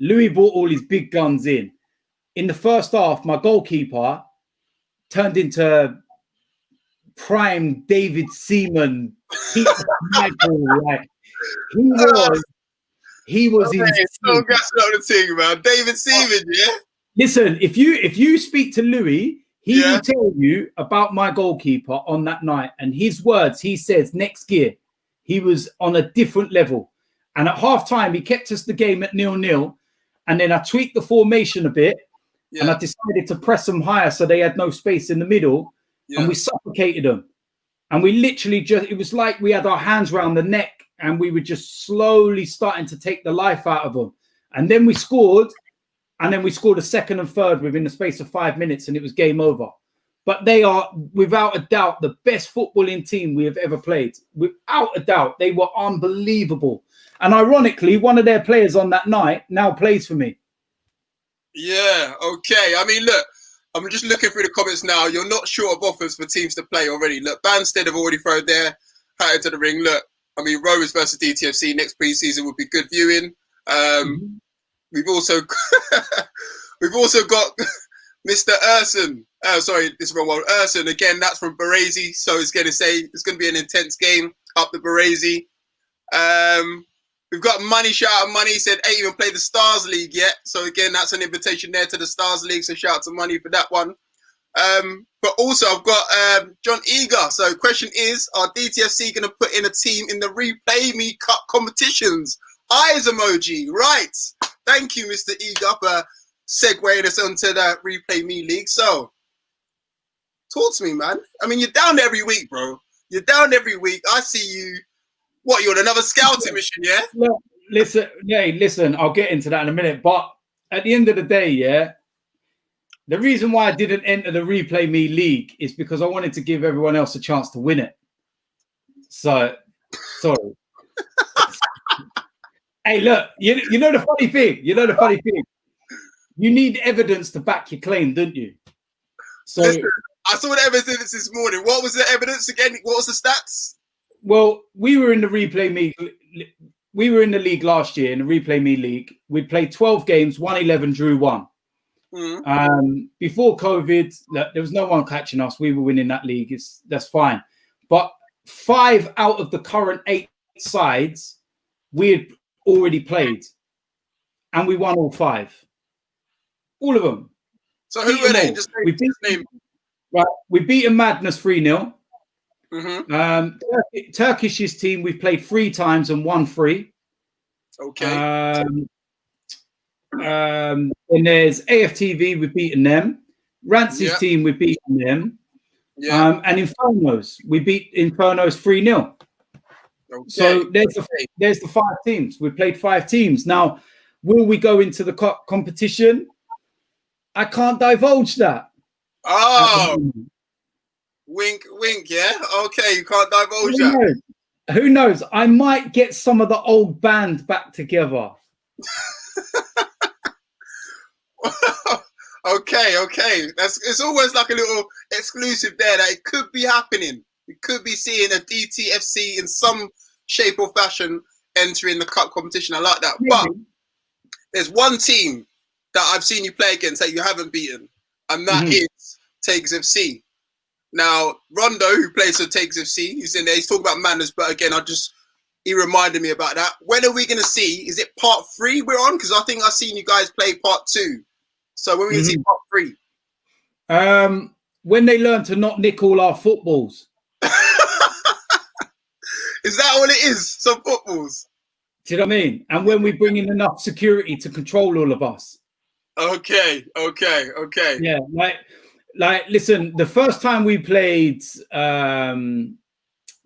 Louis brought all his big guns in. In the first half, my goalkeeper turned into prime David Seaman. Michael, like, he was insane. So that's not the thing, man. David Seaman, yeah. Listen, if you speak to Louis, he will tell you about my goalkeeper on that night, and his words. He says next gear, he was on a different level, and at half time he kept us the game at 0-0, and then I tweaked the formation a bit, and I decided to press them higher so they had no space in the middle, and we suffocated them, and we literally it was like we had our hands around the neck, and we were just slowly starting to take the life out of them, and then we scored. And then we scored a second and third within the space of 5 minutes, and it was game over. But they are, without a doubt, the best footballing team we have ever played. Without a doubt, they were unbelievable. And ironically, one of their players on that night now plays for me. Yeah, okay. I mean, look, I'm just looking through the comments now. You're not short of offers for teams to play already. Look, Banstead have already thrown their hat into the ring. Look, I mean, Rovers versus DTFC next pre-season would be good viewing. We've also got Mr. Urson. Oh, sorry, this is the wrong one. Urson again. That's from Baresi. So it's going to be an intense game up the Baresi. We've got Money. Shout out Money. Said ain't even played the Stars League yet. So again, that's an invitation there to the Stars League. So shout out to Money for that one. But also I've got John Eager. So question is, are DTFC going to put in a team in the Replay Me Cup competitions? Eyes emoji. Right. Thank you, Mr. Eager, for segueing us onto the Replay Me League. So, talk to me, man. I mean, you're down every week, bro. You're down every week. I see you. What, you're on another scouting mission, yeah? Look, listen, I'll get into that in a minute. But at the end of the day, the reason why I didn't enter the Replay Me League is because I wanted to give everyone else a chance to win it. So, sorry. Hey, look, you know the funny thing. You need evidence to back your claim, don't you? So listen, I saw the evidence this morning. What was the evidence again? What was the stats? Well, we were in the Replay Me. We were in the league last year in the Replay Me League. We played 12 games, won 11, drew 1. Before COVID, look, there was no one catching us. We were winning that league. That's fine. But 5 out of the current 8 sides, we had already played, and we won all 5, all of them. So who were they? Just name. Right, we beat Madness 3-0. Turkish's team we've played 3 times and won 3. Okay. And there's AFTV, we've beaten them. Rance's team, we've beaten them. And Infernos, we beat Infernos 3-0. Okay. So there's the 5 teams. We played 5 teams. Now, will we go into the competition? I can't divulge that. Oh, wink, wink. Yeah. Okay, you can't divulge that. Who knows? I might get some of the old band back together. Okay. It's always like a little exclusive there that it could be happening. We could be seeing a DTFC in some shape or fashion entering the cup competition. I like that. But there's one team that I've seen you play against that you haven't beaten, and that is Takes FC. Now, Rondo, who plays for Takes FC, he's in there. He's talking about manners, but again, he reminded me about that. When are we going to see? Is it part 3 we're on? Because I think I've seen you guys play part 2. So when are we going to see part 3? When they learn to not nick all our footballs. Is that all it is? Some footballs? Do you know what I mean? And when we bring in enough security to control all of us. Okay. Yeah, like listen, the first time we played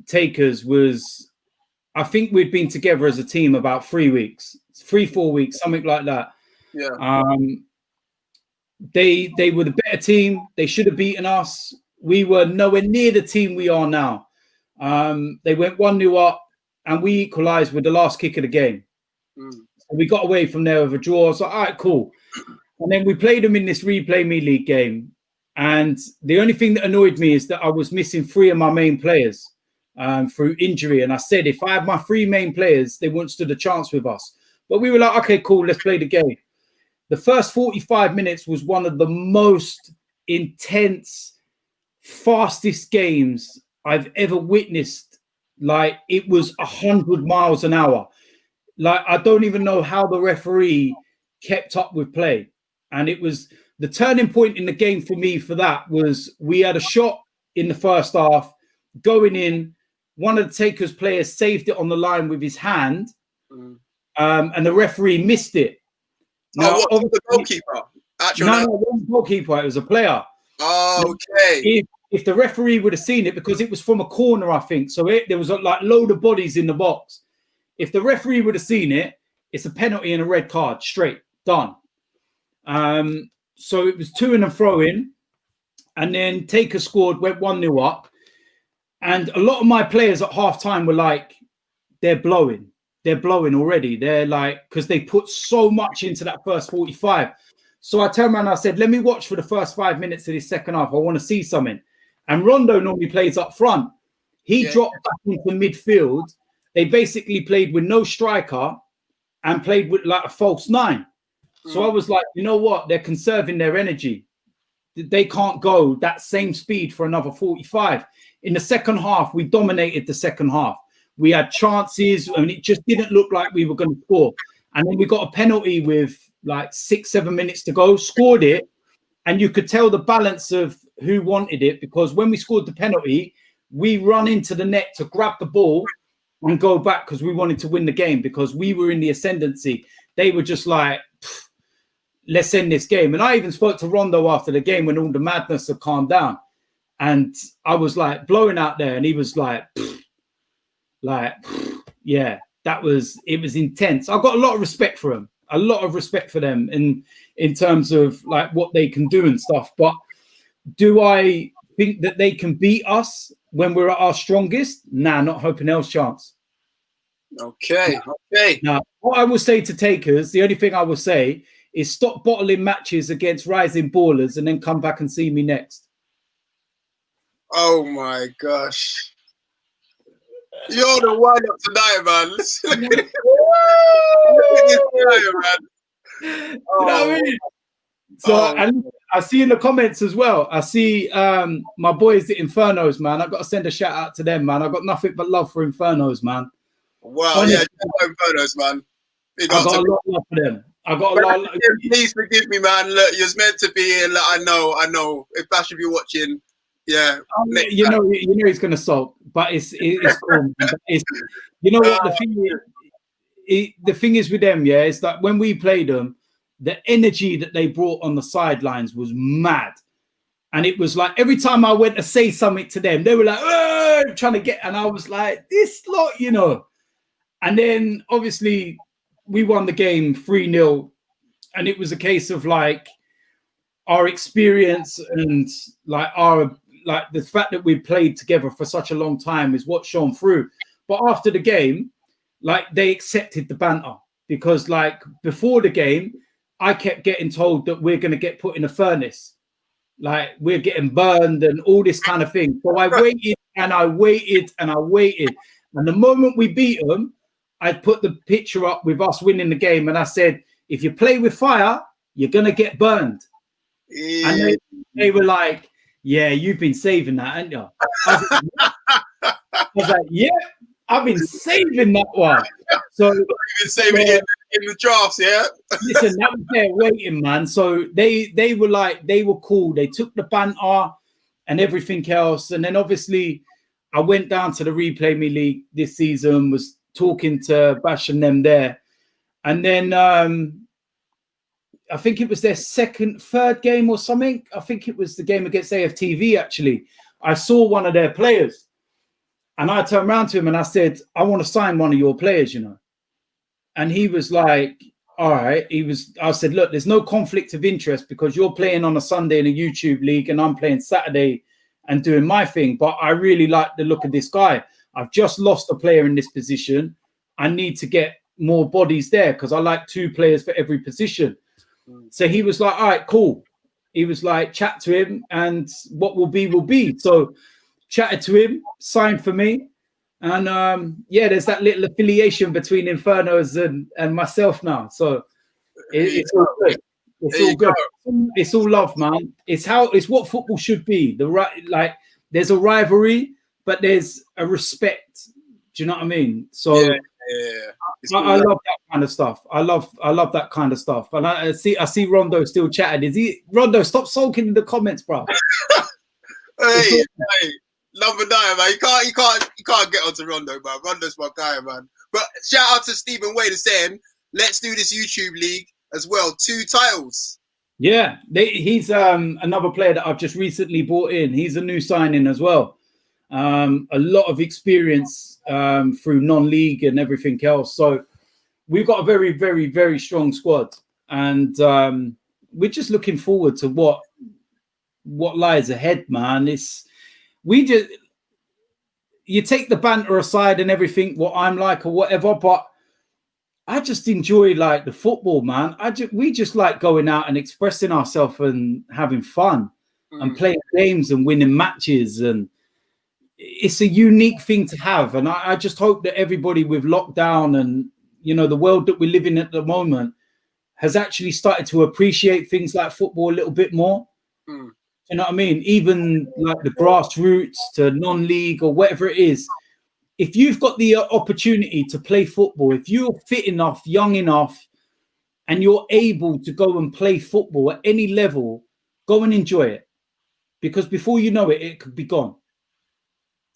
Takers was, I think we'd been together as a team about 3 weeks, 3-4 weeks, something like that. Yeah. They were the better team. They should have beaten us. We were nowhere near the team we are now. They went 1-0 up, and we equalised with the last kick of the game. So we got away from there with a draw. So all right, cool. And then we played them in this Replay Me League game. And the only thing that annoyed me is that I was missing 3 of my main players through injury. And I said, if I had my 3 main players, they wouldn't stood a chance with us. But we were like, okay, cool, let's play the game. The first 45 minutes was one of the most intense, fastest games I've ever witnessed. Like, it was 100 miles an hour. Like, I don't even know how the referee kept up with play. And it was the turning point in the game for me for that was we had a shot in the first half going in. One of the Takers players saved it on the line with his hand, and the referee missed it. Now, what was the goalkeeper? No, it wasn't the goalkeeper. It was a player. Oh, okay. If the referee would have seen it, because it was from a corner, I think. So there was like load of bodies in the box. If the referee would have seen it, it's a penalty and a red card, straight, done. So it was 2 and a throw in, and then Taker scored, went 1-0 up. And a lot of my players at half time were like, they're blowing already. They're like, because they put so much into that first 45. So I turned around and I said, let me watch for the first 5 minutes of this second half. I want to see something. And Rondo normally plays up front. He dropped back into midfield. They basically played with no striker and played with like a false 9. So I was like, you know what? They're conserving their energy. They can't go that same speed for another 45. In the second half, we dominated the second half. We had chances, and it just didn't look like we were going to score. And then we got a penalty with like 6-7 minutes to go, scored it, and you could tell the balance of who wanted it, because when we scored the penalty, we run into the net to grab the ball and go back because we wanted to win the game, because we were in the ascendancy. They were just like, let's end this game. And I even spoke to Rondo after the game when all the madness had calmed down. And I was like blowing out there, and he was like, yeah, it was intense. I've got a lot of respect for him, a lot of respect for them in terms of like what they can do and stuff. But do I think that they can beat us when we're at our strongest? Nah, not hoping else chance. Okay. Now, what I will say to Takers, the only thing I will say is stop bottling matches against rising ballers and then come back and see me next. Oh my gosh. You're the one up tonight, man. Look at this guy, man. You know what I mean? So and I see in the comments as well, I see my boys, the Infernos, man. I've got to send a shout out to them, man. I've got nothing but love for Infernos, man. Wow, honestly, yeah, Infernos, man. I got a lot of love for them. I got a lot. Please forgive me, man. Look, you're meant to be here. Look, I know. If Bash should be watching, yeah. You know he's gonna sulk, but it's cool. It's, you know what the thing is with them, yeah, is that when we played them, the energy that they brought on the sidelines was mad. And it was like every time I went to say something to them, they were like, oh, trying to get, and I was like, this lot, you know. And then obviously we won the game 3-0, and it was a case of like our experience and like the fact that we played together for such a long time is what shone through. But after the game, like they accepted the banter, because like before the game, I kept getting told that we're going to get put in a furnace. Like we're getting burned and all this kind of thing. So I waited and I waited and I waited. And the moment we beat them, I put the picture up with us winning the game. And I said, if you play with fire, you're going to get burned. Yeah. And they were like, yeah, you've been saving that, haven't you? I was like, yeah, I've been saving that one. So you've been saving it in the drafts, yeah? Listen, that was there waiting, man. So they were like, they were cool. They took the banter and everything else. And then obviously I went down to the Replay Me League this season, was talking to Bash and them there. And then I think it was their third game or something. I think it was the game against AFTV, actually. I saw one of their players and I turned around to him and I said, I want to sign one of your players, you know. And he was like, all right. I said, look, there's no conflict of interest because you're playing on a Sunday in a YouTube league and I'm playing Saturday and doing my thing. But I really like the look of this guy. I've just lost a player in this position. I need to get more bodies there because I like 2 players for every position. So he was like, all right, cool. He was like, chat to him and what will be, will be. So chatted to him, signed for me. And yeah, there's that little affiliation between Infernos and myself now. So it's all good. It's all good. It's all love, man. It's what football should be. Like there's a rivalry, but there's a respect. Do you know what I mean? So yeah. I love that kind of stuff. I love that kind of stuff. And I see Rondo still chatting. Rondo, stop sulking in the comments, bro. hey, number 9, man. You can't get onto Rondo, man. Rondo's my guy, man. But shout out to Stephen Wade saying, let's do this YouTube league as well. 2 titles. Yeah, he's another player that I've just recently brought in. He's a new signing as well. A lot of experience through non-league and everything else. So we've got a very, very, very strong squad, and we're just looking forward to what lies ahead, man. You take the banter aside and everything, what I'm like or whatever, but I just enjoy like the football, man. We just like going out and expressing ourselves and having fun and playing games and winning matches, and it's a unique thing to have. And I just hope that everybody with lockdown and, you know, the world that we live in at the moment has actually started to appreciate things like football a little bit more. You know what I mean? Even like the grassroots to non-league or whatever it is. If you've got the opportunity to play football, if you're fit enough, young enough, and you're able to go and play football at any level, go and enjoy it. Because before you know it, it could be gone.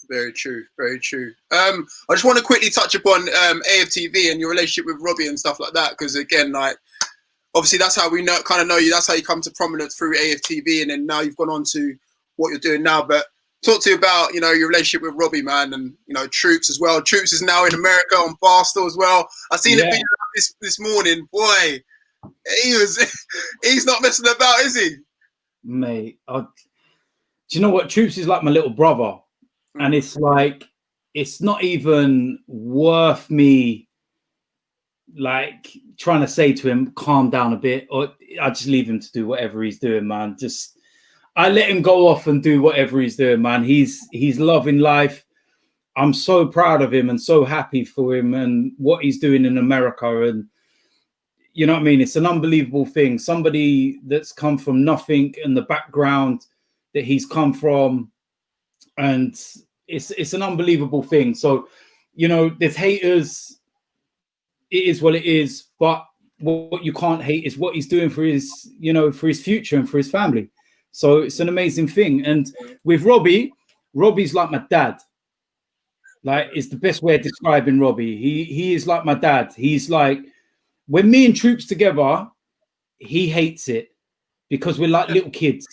Very true. Very true. I just want to quickly touch upon AFTV and your relationship with Robbie and stuff like that. Because again, like, obviously that's how we kind of know you. That's how you come to prominence through AFTV, and then now you've gone on to what you're doing now. But talk to you about, you know, your relationship with Robbie, man, and, you know, Troops as well. Troops is now in America on Barstool as well. I seen a video this morning. Boy, he's not messing about, is he? Mate, do you know what? Troops is like my little brother. And it's like, it's not even worth me like trying to say to him, calm down a bit, or I just leave him to do whatever he's doing, man. I let him go off and do whatever he's doing, man. He's loving life. I'm so proud of him and so happy for him and what he's doing in America. And you know what I mean? It's an unbelievable thing. Somebody that's come from nothing and the background that he's come from, and it's an unbelievable thing. So, you know, there's haters. It is what it is. But what you can't hate is what he's doing for his, you know, for his future and for his family. So it's an amazing thing. And with Robbie's like my dad. Like, it's the best way of describing Robbie. He is like my dad. He's like, when me and Troops together, he hates it because we're like little kids.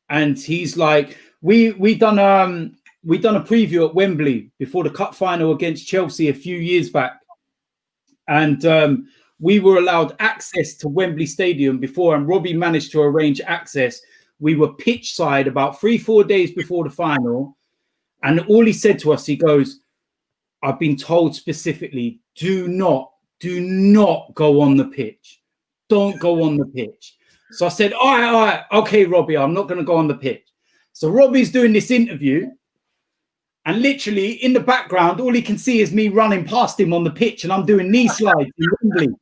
And he's like, we done a preview at Wembley before the cup final against Chelsea a few years back. And we were allowed access to Wembley Stadium before, and Robbie managed to arrange access. We were pitch side about 3-4 days before the final. And all he said to us, he goes, I've been told specifically, do not go on the pitch. Don't go on the pitch. So I said, all right, okay, Robbie, I'm not going to go on the pitch. So Robbie's doing this interview, and literally in the background, all he can see is me running past him on the pitch, and I'm doing knee slides in Wembley.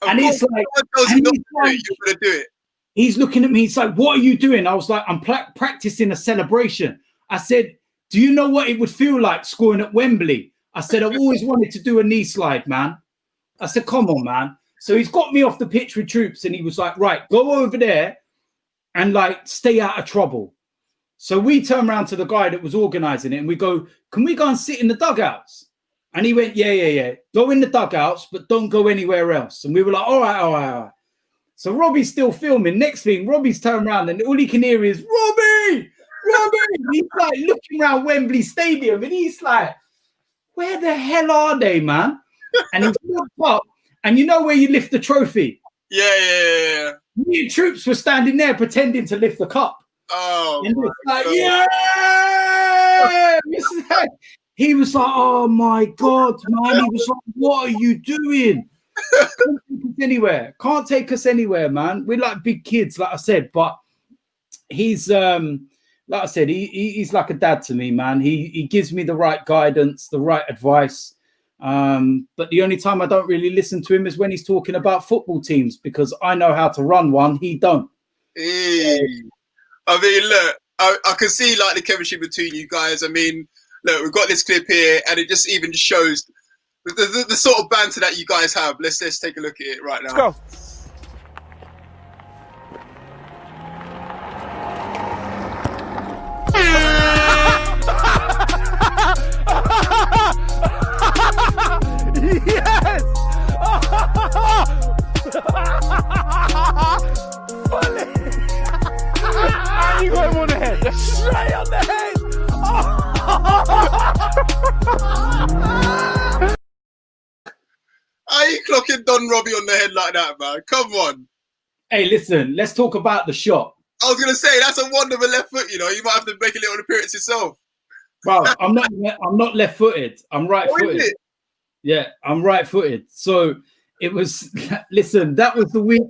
And it's like, you're going to do it. He's looking at me. He's like, what are you doing? I was like, I'm practicing a celebration. I said, do you know what it would feel like scoring at Wembley? I said, I've always wanted to do a knee slide, man. I said, come on, man. So he's got me off the pitch with Troops, and he was like, right, go over there and like stay out of trouble. So we turn around to the guy that was organizing it, and we go, can we go and sit in the dugouts? And he went, yeah. Go in the dugouts, but don't go anywhere else. And we were like, all right. So Robbie's still filming. Next thing, Robbie's turned around and all he can hear is, Robbie! He's like looking around Wembley Stadium and he's like, where the hell are they, man? And he looked up and you know where you lift the trophy? Yeah. Me and Troops were standing there pretending to lift the cup. Oh, and it's like, yeah! He was like, oh my God, man. He was like, what are you doing? Can't take us anywhere, man. We're like big kids, like I said, but he's like I said, he's like a dad to me, man. He gives me the right guidance, the right advice. But the only time I don't really listen to him is when he's talking about football teams, because I know how to run one, he don't. I mean, look, I can see like the chemistry between you guys. I mean, look, we've got this clip here, and it just even shows the sort of banter that you guys have. Let's take a look at it right now. Let's go. Yes! Funny! And you got him on the head. Straight on the head! How you clocking Don Robbie on the head like that, man? Come on. Hey, listen, let's talk about the shot. I was going to say, that's a wonder of a left foot, you know. You might have to make a little appearance yourself. Bro, I'm not left-footed. I'm right-footed. Yeah, I'm right-footed. So it was, listen, that was the week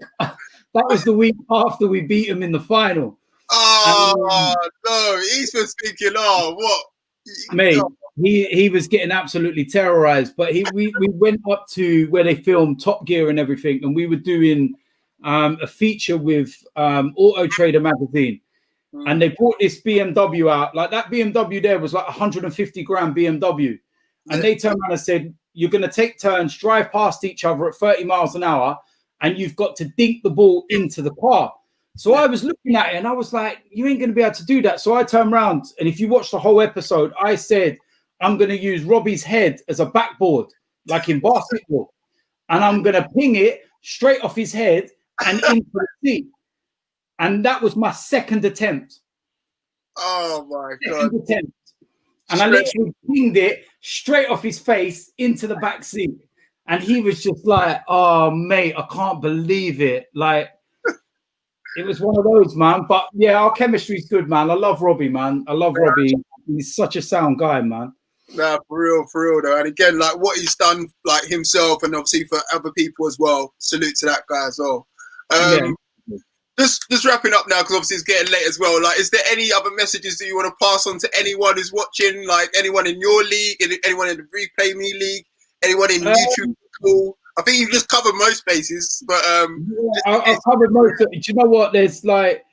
after we beat him in the final. Oh, no, he's been thinking, oh, what? Mate, he was getting absolutely terrorized. But we went up to where they filmed Top Gear and everything, and we were doing a feature with Auto Trader magazine. And they brought this BMW out. Like that BMW there was like 150 grand BMW. And they turned around and said, you're going to take turns, drive past each other at 30 miles an hour, and you've got to dink the ball into the car. So I was looking at it and I was like, you ain't going to be able to do that. So I turned around, and if you watch the whole episode, I said, I'm going to use Robbie's head as a backboard, like in basketball. And I'm going to ping it straight off his head and into the seat. And that was my second attempt. Oh, my God. Attempt. And I literally pinged it straight off his face into the back seat. And he was just like, oh, mate, I can't believe it. Like, it was one of those, man. But, yeah, our chemistry's good, man. I love Robbie, man. I love Robbie. He's such a sound guy, man. Nah, for real, though. And again, like, what he's done, like, himself and obviously for other people as well. Salute to that guy as well. Just wrapping up now, because obviously it's getting late as well. Like, is there any other messages that you want to pass on to anyone who's watching? Like, anyone in your league, anyone in the Replay Me League, anyone in YouTube? I think you've just covered most bases, but I've covered most of it. Do you know what? There's like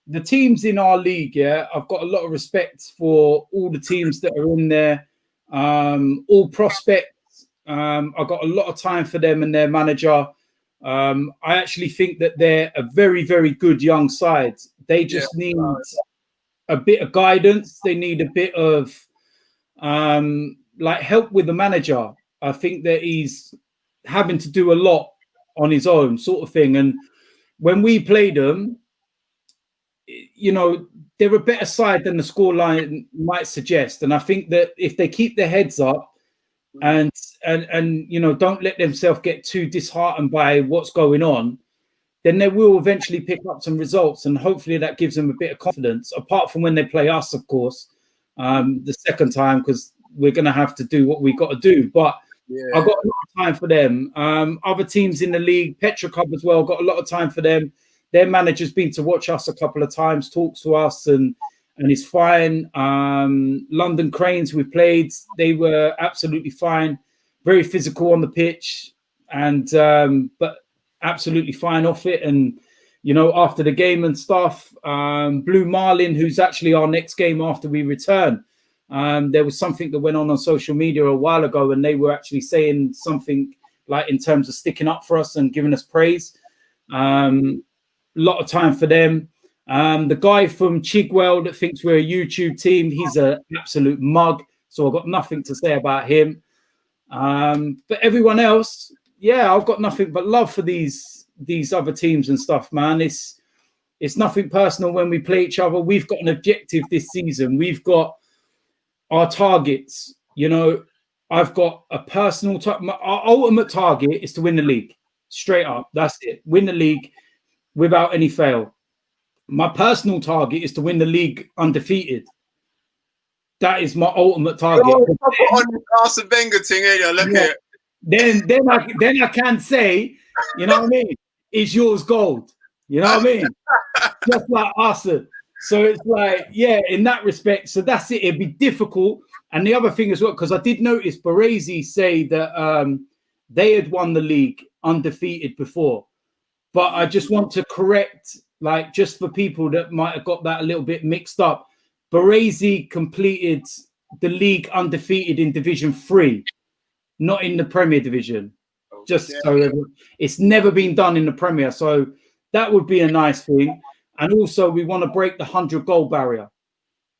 the teams in our league. Yeah, I've got a lot of respect for all the teams that are in there. All prospects. I've got a lot of time for them and their manager. I actually think that they're a very, very good young side. They just need a bit of guidance. They need a bit of like help with the manager. I think that he's having to do a lot on his own, sort of thing. And when we played them, you know, they're a better side than the scoreline might suggest. And I think that if they keep their heads up and you know, don't let themselves get too disheartened by what's going on, then they will eventually pick up some results, and hopefully that gives them a bit of confidence, apart from when they play us, of course, the second time, because we're going to have to do what we got to do. But I've got a lot of time for them. Other teams in the league, Petra Club as well, got a lot of time for them. Their manager's been to watch us a couple of times, talks to us, and it's fine. London Cranes, we played, they were absolutely fine, very physical on the pitch, and but absolutely fine off it. And you know, after the game and stuff, Blue Marlin, who's actually our next game after we return, there was something that went on social media a while ago, and they were actually saying something like in terms of sticking up for us and giving us praise. A lot of time for them. The guy from Chigwell that thinks we're a YouTube team, he's an absolute mug, so I've got nothing to say about him. But everyone else, yeah, I've got nothing but love for these other teams and stuff, man. It's nothing personal when we play each other. We've got an objective this season. We've got our targets. You know, I've got a personal our ultimate target is to win the league. Straight up. That's it. Win the league without any fail. My personal target is to win the league undefeated. That is my ultimate target. On the Arsene Wenger thing, look at it. Then I can say, you know what I mean? It's yours gold. You know what I mean? Just like Arsene. So it's like, yeah, in that respect. So that's it. It'd be difficult. And the other thing as well, because I did notice Baresi say that they had won the league undefeated before. But I just want to correct, like, just for people that might have got that a little bit mixed up. Baresi completed the league undefeated in Division 3, not in the Premier Division. Just so it's never been done in the Premier. So that would be a nice thing. And also, we want to break the 100-goal barrier.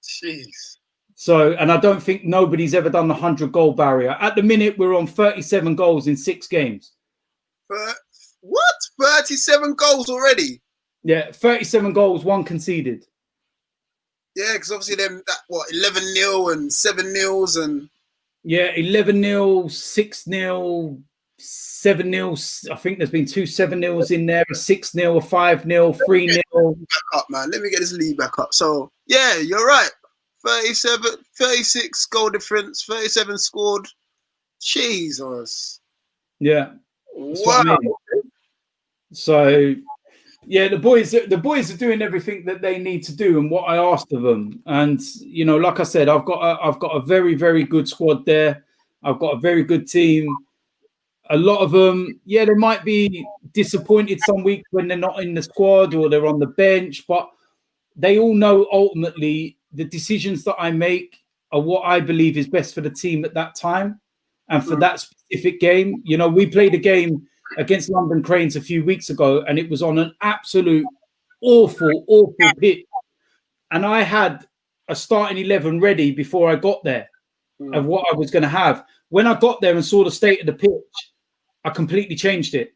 Jeez. So, and I don't think nobody's ever done the 100-goal barrier. At the minute, we're on 37 goals in 6 games. What? 37 goals already? Yeah, 37 goals, 1 conceded. Yeah, because obviously them, 11-0 and 7-0s and... Yeah, 11-0, 6-0, 7-0. I think there's been 2 7-0s in there, a 6-0, a 5-0, 3-0. Back up, man. Let me get this lead back up. So, yeah, you're right. 36 goal difference, 37 scored. Jesus. Yeah. Wow. I mean. So, yeah, the boys are doing everything that they need to do and what I asked of them. And you know, like I said, I've got a very, very good squad there. I've got a very good team. A lot of them, yeah, they might be disappointed some weeks when they're not in the squad or they're on the bench, but they all know ultimately the decisions that I make are what I believe is best for the team at that time and for that specific game. You know, we played a game against London Cranes a few weeks ago, and it was on an absolute awful pitch. And I had a starting 11 ready before I got there of what I was going to have. When I got there and saw the state of the pitch, I completely changed it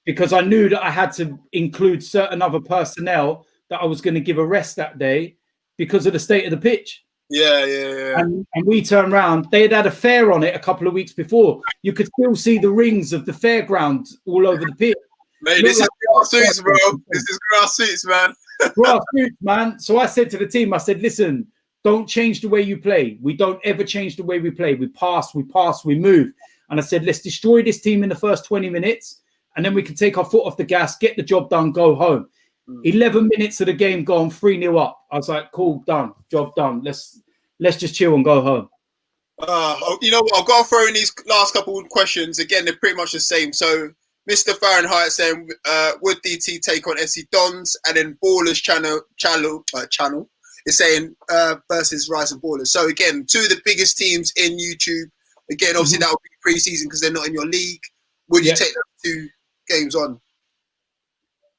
because I knew that I had to include certain other personnel that I was going to give a rest that day because of the state of the pitch. Yeah. And we turned around. They had a fair on it a couple of weeks before. You could still see the rings of the fairground all over the pitch. Mate, this is grassroots, bro. This is grassroots, man. Grassroots, man. So I said to the team, I said, listen, don't change the way you play. We don't ever change the way we play. We pass, we move. And I said, let's destroy this team in the first 20 minutes, and then we can take our foot off the gas, get the job done, go home. 11 minutes of the game gone, 3-0 up. I was like, cool, done, job done. Let's just chill and go home. You know what? I've got to throw in these last couple of questions. Again, they're pretty much the same. So, Mr. Fahrenheit saying, would DT take on SC Dons? And then Ballers channel is saying versus Rise and Ballers. So, again, 2 of the biggest teams in YouTube. Again, obviously, that would be pre-season because they're not in your league. Would you take those 2 games on?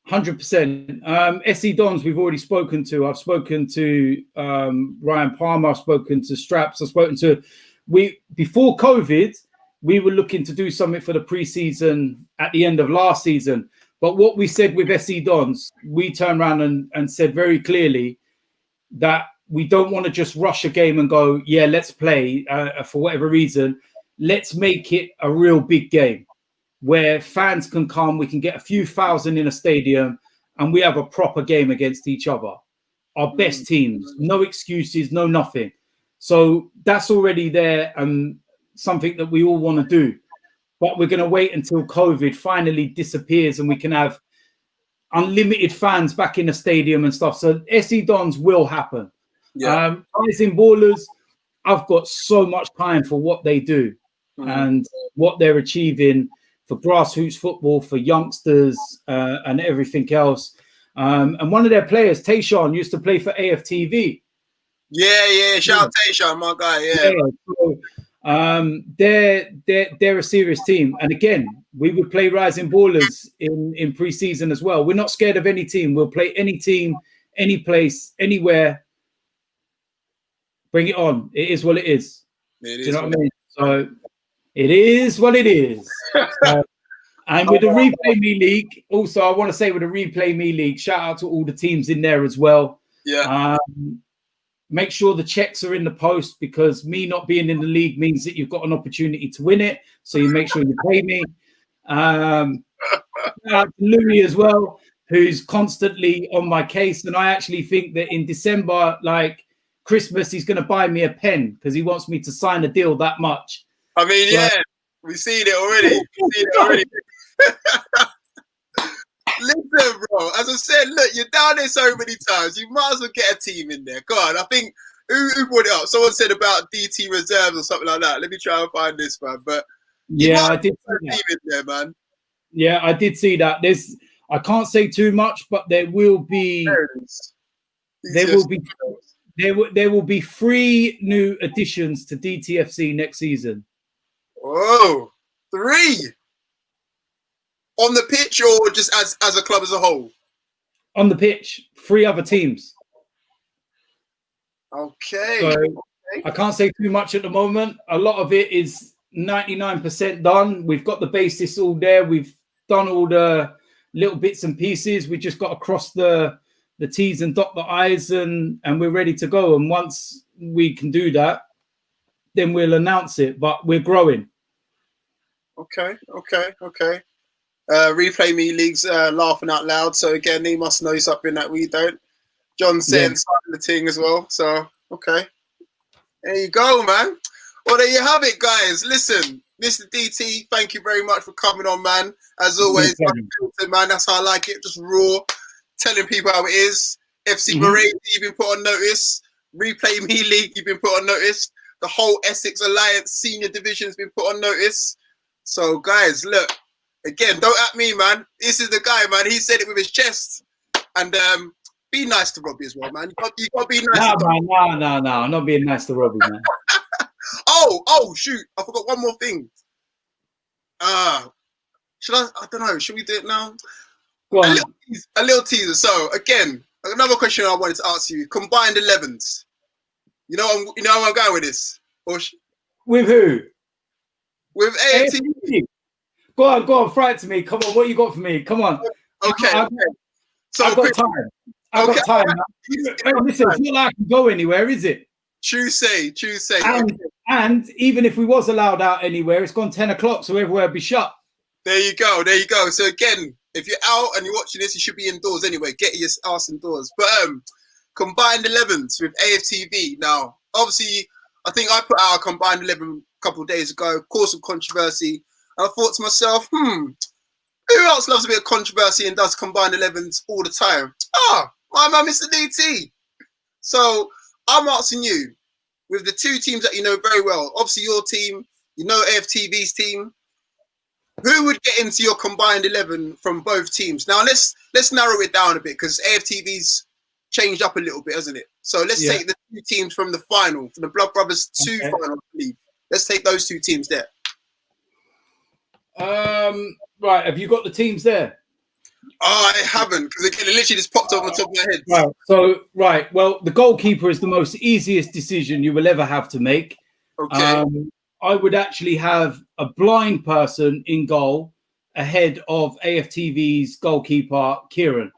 100%. SC Dons, we've already spoken to. I've spoken to Ryan Palmer. I've spoken to Straps. I've spoken to... Before COVID, we were looking to do something for the pre-season at the end of last season. But what we said with SC Dons, we turned around and said very clearly that we don't want to just rush a game and go, yeah, let's play for whatever reason. Let's make it a real big game where fans can come, we can get a few thousand in a stadium, and we have a proper game against each other. Our best teams, no excuses, no nothing. So that's already there and something that we all want to do. But we're going to wait until COVID finally disappears and we can have unlimited fans back in the stadium and stuff. So SC Dons will happen. Yeah. Rising Ballers, I've got so much time for what they do and what they're achieving for grassroots football, for youngsters and everything else. And one of their players, Tayshawn, used to play for AFTV. Yeah. Shout out Tayshawn, my guy. Yeah. So, they're a serious team. And again, we would play Rising Ballers in pre-season as well. We're not scared of any team. We'll play any team, any place, anywhere. Bring it on. It is what it is. Do you know what I mean? So It is what it is. And with the Replay Me League, also, I want to say with the Replay Me League, shout out to all the teams in there as well. Yeah. Make sure the checks are in the post, because me not being in the league means that you've got an opportunity to win it. So you make sure you pay me. Shout out to Louis as well, who's constantly on my case. And I actually think that in December, like Christmas, he's going to buy me a pen because he wants me to sign a deal that much. I mean, So, yeah, we've seen it already. Listen, bro, as I said, look, you're down there so many times. You might as well get a team in there. God, I think, who brought it up? Someone said about DT reserves or something like that. Let me try and find this, man. But yeah, I did see that. Team in there, man. Yeah, I did see that. I can't say too much, but there will be 3 new additions to DTFC next season. Whoa, 3 on the pitch, or just as a club as a whole? On the pitch, 3 other teams. Okay. So I can't say too much at the moment. A lot of it is 99% done. We've got the basis all there. We've done all the little bits and pieces. We just got to cross the T's and dot the I's, and we're ready to go. And once we can do that, then we'll announce it. But we're growing. Okay. Replay Me League's laughing out loud. So again, he must know something that we don't. John saying the thing as well. So okay, there you go, man. Well, there you have it, guys. Listen, Mr. DT, thank you very much for coming on, man. As always, man, that's how I like it. Just raw, telling people how it is. FC Baresi, you've been put on notice. Replay Me League, you've been put on notice. The whole Essex Alliance Senior Division has been put on notice. So, guys, look, again, don't at me, man. This is the guy, man. He said it with his chest. And be nice to Robbie as well, man. You got to be nice. No. I'm not being nice to Robbie, man. Oh, shoot. I forgot one more thing. Should I don't know. Should we do it now? Go on. A little teaser. So, again, another question I wanted to ask you. Combined 11s. You know where I'm going with this? With who? With AFTV. Go on, fry it to me. Come on, what you got for me? Come on. Okay. So I've got time. I've got time. Listen, it's not like I can go anywhere, is it? Tuesday. And even if we was allowed out anywhere, it's gone 10 o'clock, so everywhere would be shut. There you go. So again, if you're out and you're watching this, you should be indoors anyway. Get your ass indoors. But combined 11s with AFTV. Now, obviously, I think I put out a combined 11 a couple of days ago, caused some controversy. And I thought to myself, who else loves a bit of controversy and does combined 11s all the time? My man, Mr. DT. So I'm asking you, with the 2 teams that you know very well, obviously your team, you know AFTV's team, who would get into your combined 11 from both teams? Now let's narrow it down a bit, because AFTV's changed up a little bit, hasn't it? So let's take the 2 teams from the final, from the Blood Brothers 2 final, I believe. Let's take those 2 teams there. Right, have you got the teams there? I haven't, because again, it literally just popped up on the top of my head. Right. So, well, the goalkeeper is the most easiest decision you will ever have to make. Okay. I would actually have a blind person in goal ahead of AFTV's goalkeeper, Kieran.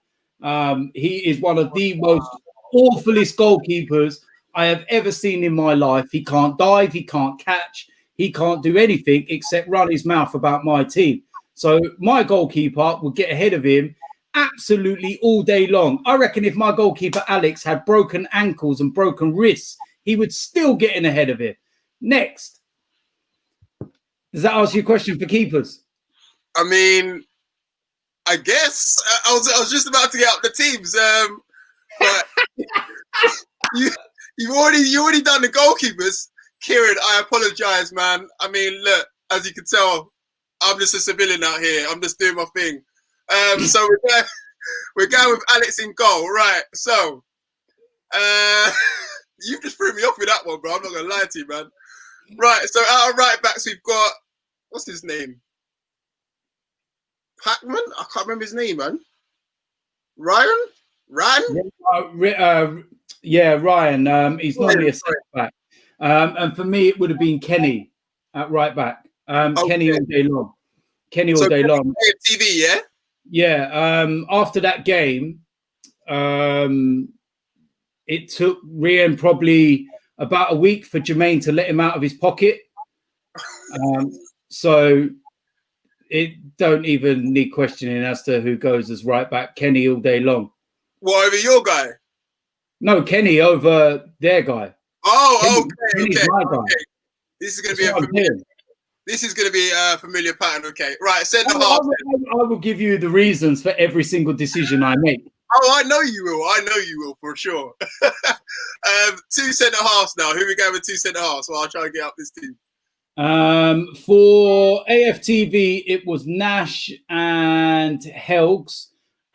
He is one of the most awfulest goalkeepers I have ever seen in my life. He can't dive, he can't catch, he can't do anything except run his mouth about my team. So my goalkeeper would get ahead of him absolutely all day long. I reckon if my goalkeeper, Alex, had broken ankles and broken wrists, he would still get in ahead of him. Next. Does that answer your question for keepers? I mean, I guess. I was just about to get up the teams. But you already done the goalkeepers. Kieran, I apologize, man. I mean, look, as you can tell, I'm just a civilian out here. I'm just doing my thing. So we're going with Alex in goal, right? So you just threw me off with that one, bro. I'm not gonna lie to you, man. Right. So out of right backs, we've got, what's his name? Packman? I can't remember his name, man. Ryan? Ryan. He's normally a centre back. And for me, it would have been Kenny at right back. Kenny all day long. Kenny all day long. AFTV, yeah? Yeah. After that game, it took Rian probably about a week for Jermaine to let him out of his pocket. So it don't even need questioning as to who goes as right back. Kenny all day long. What, over your guy? No, Kenny over their guy. Oh, Kenny's okay. my guy. This is going to be a familiar. This is going to be a familiar pattern. Okay, right. Centre half. I will give you the reasons for every single decision I make. Oh, I know you will. I know you will for sure. 2 centre halves now. Who we going with 2 centre halves? Well, I'll try and get up this team. For AFTV, it was Nash and Helgs,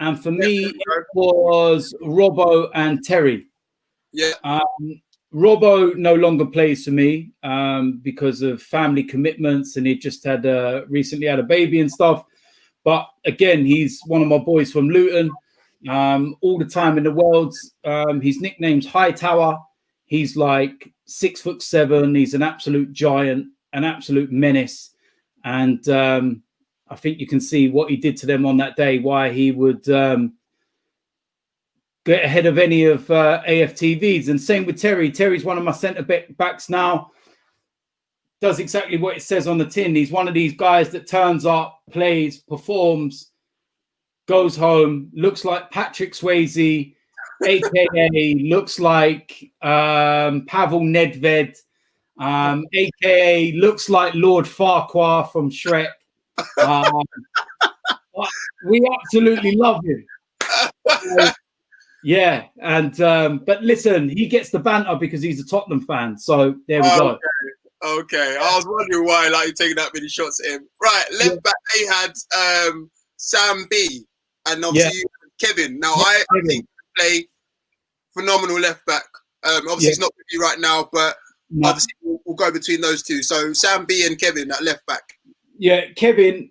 and for me, it was Robbo and Terry. Yeah. Robbo no longer plays for me because of family commitments, and he just had recently had a baby and stuff. But again, he's one of my boys from Luton. All the time in the world. His nickname's Hightower. He's like 6'7". He's an absolute giant, an absolute menace. And I think you can see what he did to them on that day, why he would get ahead of any of AFTVs. And same with Terry. Terry's one of my centre backs now. Does exactly what it says on the tin. He's one of these guys that turns up, plays, performs, goes home, looks like Patrick Swayze, aka looks like Pavel Nedved, aka looks like Lord Farquhar from Shrek. We absolutely love him. Yeah, and but listen, he gets the banter because he's a Tottenham fan. So there we go. Okay, I was wondering why like you're taking that many shots at him. Right, left back they had Sam B and obviously Kevin. Now I think play phenomenal left back. Obviously he's not with you right now, but obviously we'll go between those two. So Sam B and Kevin at left back. Yeah, Kevin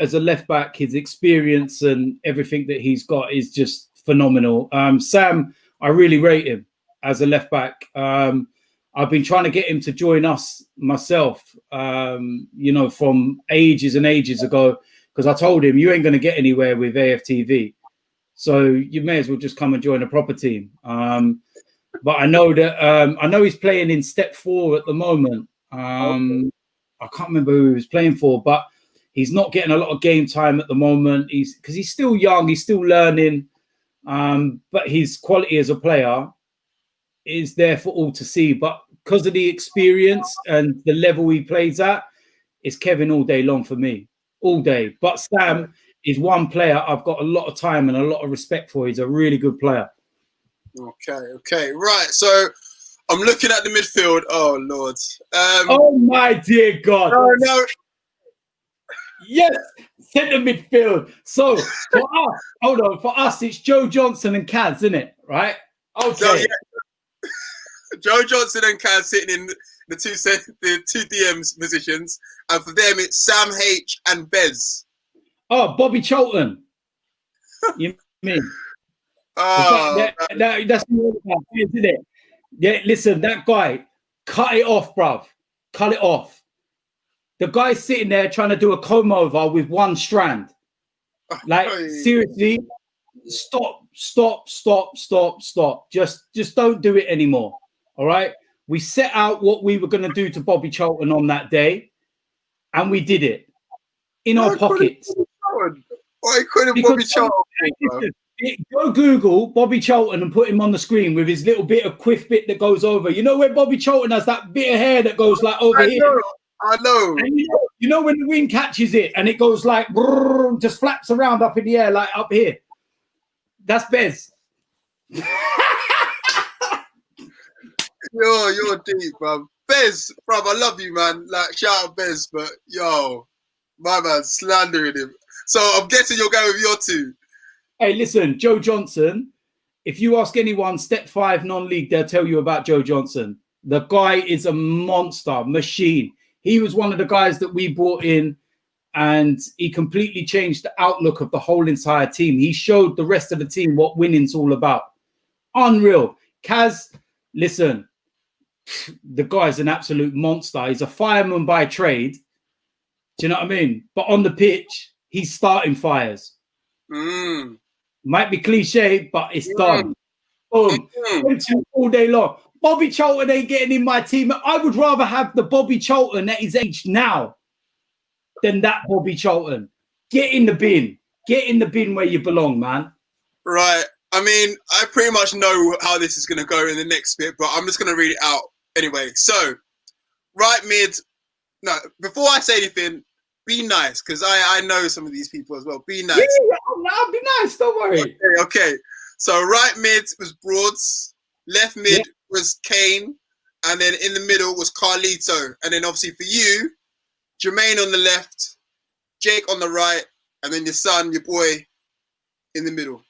as a left back, his experience and everything that he's got is just phenomenal. Sam, I really rate him as a left back. I've been trying to get him to join us myself, from ages and ages ago, because I told him you ain't going to get anywhere with AFTV. So you may as well just come and join a proper team. But I know that I know he's playing in step 4 at the moment. I can't remember who he was playing for, but he's not getting a lot of game time at the moment. Because he's still young, he's still learning. But his quality as a player is there for all to see. But because of the experience and the level he plays at, it's Kevin all day long for me, all day. But Sam is one player I've got a lot of time and a lot of respect for. He's a really good player. Okay, right. So I'm looking at the midfield. Oh Lord. Oh my dear God. No. Yes, centre midfield. So for us, for us, it's Joe Johnson and Kaz, isn't it? Right? Okay. So, yeah. Joe Johnson and Kaz sitting in the two DMs positions, and for them it's Sam H and Bez. Oh, Bobby Charlton. You mean? That's what isn't it? Yeah, listen, that guy, cut it off, bruv. Cut it off. The guy's sitting there trying to do a comb over with one strand. Like, seriously, stop. Just don't do it anymore. All right? We set out what we were going to do to Bobby Charlton on that day, and we did it in our pockets. Why couldn't Bobby Charlton? Go Google Bobby Charlton and put him on the screen with his little bit of quiff bit that goes over. You know where Bobby Charlton has that bit of hair that goes like over here? I know. And you know when the wind catches it and it goes like brrr, just flaps around up in the air like up here. That's Bez. You're deep, bro. Bez, bro, I love you, man. Like, shout out Bez, but yo, my man slandering him. So I'm guessing you're going with your two. Hey, listen, Joe Johnson. If you ask anyone, step 5 non-league, they'll tell you about Joe Johnson. The guy is a monster, machine. He was one of the guys that we brought in, and he completely changed the outlook of the whole entire team. He showed the rest of the team what winning's all about. Unreal. Kaz, listen, the guy's an absolute monster. He's a fireman by trade, Do you know what I mean? But on the pitch, he's starting fires. Might be cliche, but it's done. Boom. All day long. Bobby Charlton ain't getting in my team. I would rather have the Bobby Charlton at his age now than that Bobby Charlton. Get in the bin. Get in the bin where you belong, man. Right. I mean, I pretty much know how this is going to go in the next bit, but I'm just going to read it out anyway. So, right mid. No, before I say anything, be nice, because I know some of these people as well. Be nice. Yeah, I'll be nice. Don't worry. Okay. So, right mid was Broads. Left mid was Kane. And then in the middle was Carlito. And then obviously for you, Jermaine on the left, Jake on the right, and then your son, your boy, in the middle.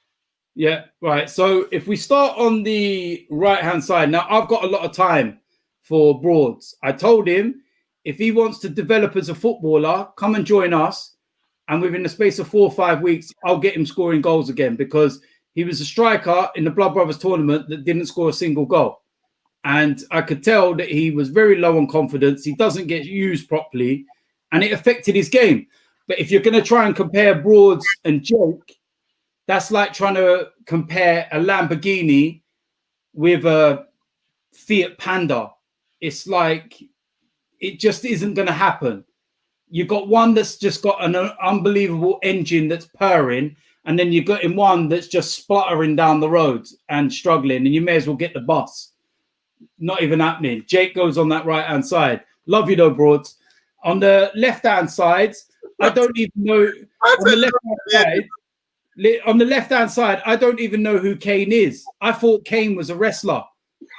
Yeah, right. So if we start on the right-hand side, now I've got a lot of time for Broads. I told him if he wants to develop as a footballer, come and join us. And within the space of 4 or 5 weeks, I'll get him scoring goals again, because he was a striker in the Blood Brothers tournament that didn't score a single goal. And I could tell that he was very low on confidence. He doesn't get used properly, and it affected his game. But if you're going to try and compare Broads and Jake, that's like trying to compare a Lamborghini with a Fiat Panda. It's like, it just isn't going to happen. You've got one that's just got an unbelievable engine that's purring, and then you've got in one that's just spluttering down the road and struggling, and you may as well get the bus. Not even happening. Jake goes on that right-hand side. Love you though, Broads. On the left-hand side, I don't even know. On the left-hand side, I don't even know who Kane is. I thought Kane was a wrestler.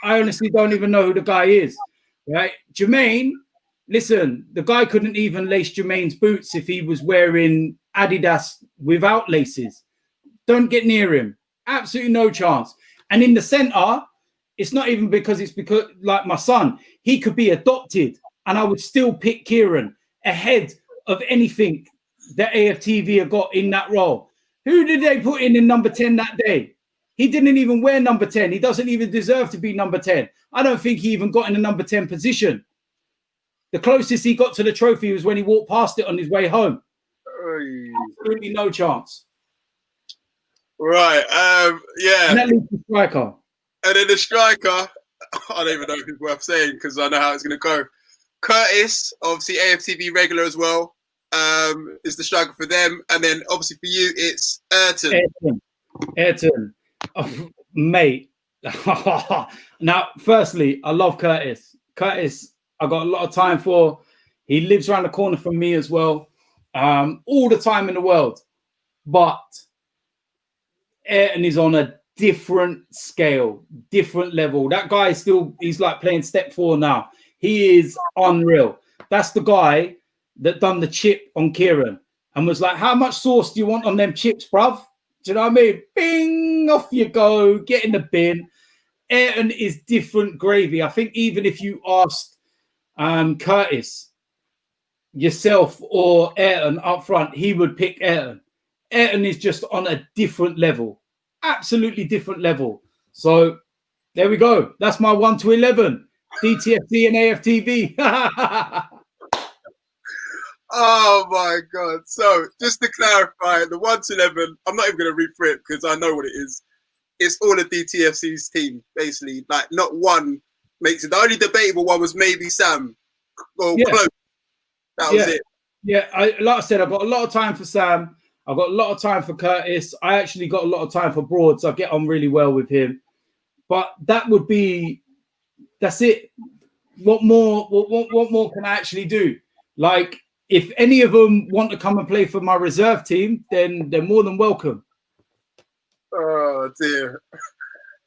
I honestly don't even know who the guy is. Right? Jermaine, listen, the guy couldn't even lace Jermaine's boots if he was wearing Adidas without laces. Don't get near him. Absolutely no chance. And in the centre, it's not even because like my son, he could be adopted, and I would still pick Kieran ahead of anything that AFTV have got in that role. Who did they put in number 10 that day? He didn't even wear number 10. He doesn't even deserve to be number 10. I don't think he even got in the number 10 position. The closest he got to the trophy was when he walked past it on his way home. Absolutely no chance. Right. Yeah. And that leaves the striker. And then the striker, I don't even know if it's worth saying because I know how it's going to go. Curtis, obviously AFTV regular as well, is the striker for them. And then obviously for you, it's Ayrton. Oh, mate. Now, firstly, I love Curtis. Curtis, I got a lot of time for. He lives around the corner from me as well. All the time in the world. But Ayrton is on a different scale, different level. That guy is he's like playing step 4 now. He is unreal. That's the guy that done the chip on Kieran and was like, how much sauce do you want on them chips, bruv? Do you know what I mean? Bing, off you go, get in the bin. Ayrton is different gravy. I think even if you asked Curtis, yourself or Ayrton up front, he would pick Ayrton. Ayrton is just on a different level. Absolutely different level. So there we go. That's my 1 to 11. DTFC and AFTV. Oh my God. So just to clarify, the 1 to 11, I'm not even going to read through it because I know what it is. It's all of DTFC's team, basically. Like, not one makes it. The only debatable one was maybe Sam. Or close. That was it. Yeah, like I said, I've got a lot of time for Sam. I've got a lot of time for Curtis. I actually got a lot of time for Broads. I get on really well with him. But that's it. What more can I actually do? Like, if any of them want to come and play for my reserve team, then they're more than welcome. Oh, dear.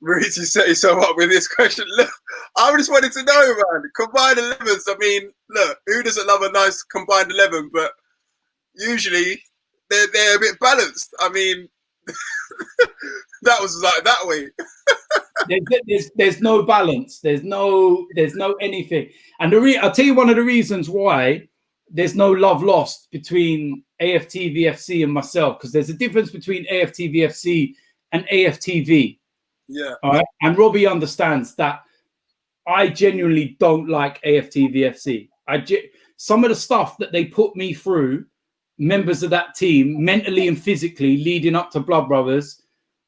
Maurice, you set yourself up with this question. Look, I just wanted to know, man. Combined 11s. I mean, look, who doesn't love a nice combined 11? But usually they're a bit balanced. I mean, that was like that way. there's no balance. There's no anything. And I'll tell you one of the reasons why there's no love lost between AFTVFC and myself, because there's a difference between AFTVFC and AFTV. Yeah. All right. And Robbie understands that I genuinely don't like AFTVFC. some of the stuff that they put me through, members of that team, mentally and physically, leading up to Blood Brothers,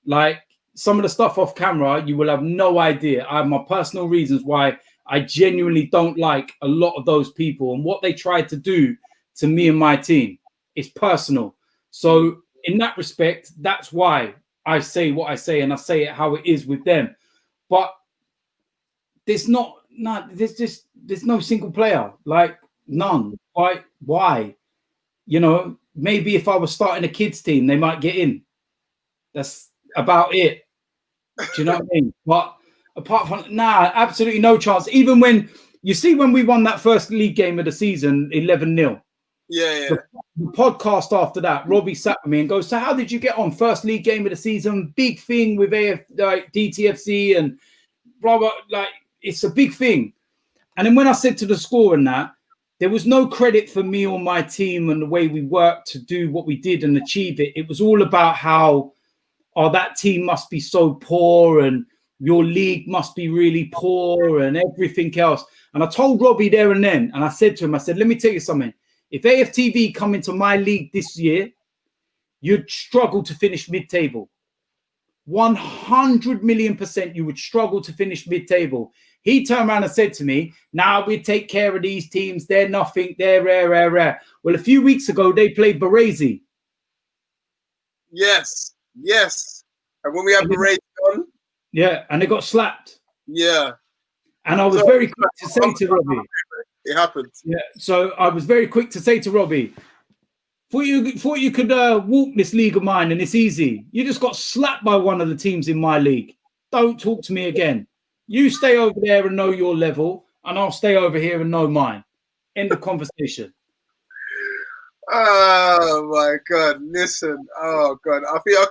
like some of the stuff off camera, you will have no idea. I have my personal reasons why I genuinely don't like a lot of those people and what they tried to do to me and my team. It's personal. So in that respect, that's why I say what I say, and I say it how it is with them. But there's no single player, like none. Why? You know, maybe if I was starting a kids team, they might get in. That's about it. Do you know what I mean? But apart from absolutely no chance. Even when we won that first league game of the season, 11-0. Yeah. The podcast after that, Robbie sat with me and goes, "So how did you get on? First league game of the season, big thing with DTFC and blah blah. Like it's a big thing." And then when I said to the score and that, there was no credit for me or my team and the way we worked to do what we did and achieve it. It was all about how, that team must be so poor and your league must be really poor and everything else. And I told Robbie there and then, and I said to him, let me tell you something. If AFTV come into my league this year, you'd struggle to finish mid-table. 100 million% you would struggle to finish mid-table. He turned around and said to me, we take care of these teams. They're nothing. They're rare. Well, a few weeks ago, they played Baresi. Yes. And when we had Baresi on. Yeah, and they got slapped. Yeah. And I was very quick to say to Robbie. It happened. Yeah, so I was very quick to say to Robbie, thought you could walk this league of mine and it's easy. You just got slapped by one of the teams in my league. Don't talk to me again. You stay over there and know your level, and I'll stay over here and know mine. End of conversation. Oh my God! Listen, oh God, I feel.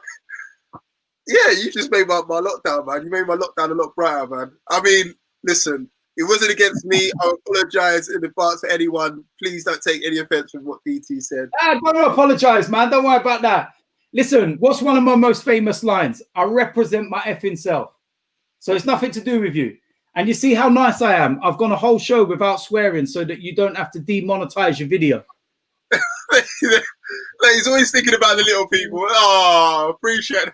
You just made my lockdown, man. You made my lockdown a lot brighter, man. I mean, listen, it wasn't against me. I apologize in advance to anyone. Please don't take any offense from what DT said. Don't apologize, man. Don't worry about that. Listen, what's one of my most famous lines? I represent my effing self. So it's nothing to do with you. And you see how nice I am. I've gone a whole show without swearing so that you don't have to demonetize your video. He's always thinking about the little people. Oh, appreciate it.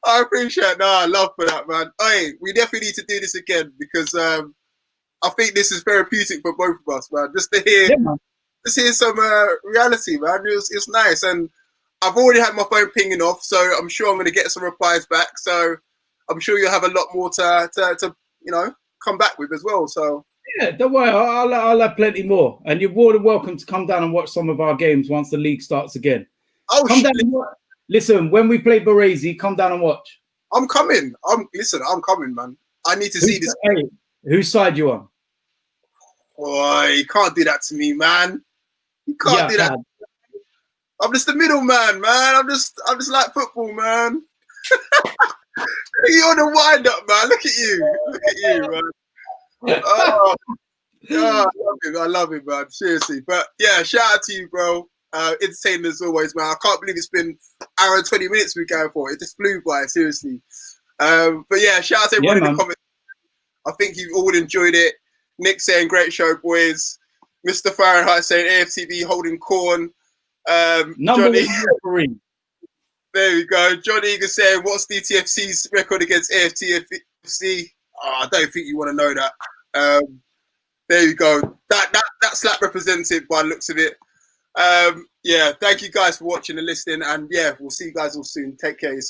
I appreciate it. No, I love for that, man. Hey, we definitely need to do this again because I think this is therapeutic for both of us, man. Just to hear, some reality, man. It's nice, and I've already had my phone pinging off, so I'm sure I'm going to get some replies back. So I'm sure you'll have a lot more to come back with as well. So yeah, don't worry, I'll have plenty more, and you're more than welcome to come down and watch some of our games once the league starts again. Oh, come down and watch. Listen, when we play Baresi, come down and watch. I'm coming. I'm coming, man. I need to see this. Hey, whose side you on? Boy, you can't do that to me, man. You can't do that. I'm just the middleman, man. I'm just like football, man. You're the wind-up, man. Look at you, man. Oh, I love it, man. Seriously, but yeah, shout out to you, bro. Entertaining as always, man. I can't believe it's been an hour and 20 minutes we're going for. It just flew by, seriously. But yeah, shout out to everyone in the comments. I think you all enjoyed it. Nick saying great show, boys. Mr. Fahrenheit saying AFTV holding corn. Johnny, there we go. John Eager saying, what's DTFC's record against AFTFC? I don't think you want to know that. There you go. That slap represented by the looks of it. Yeah, thank you guys for watching and listening, and yeah, we'll see you guys all soon. Take care of yourself.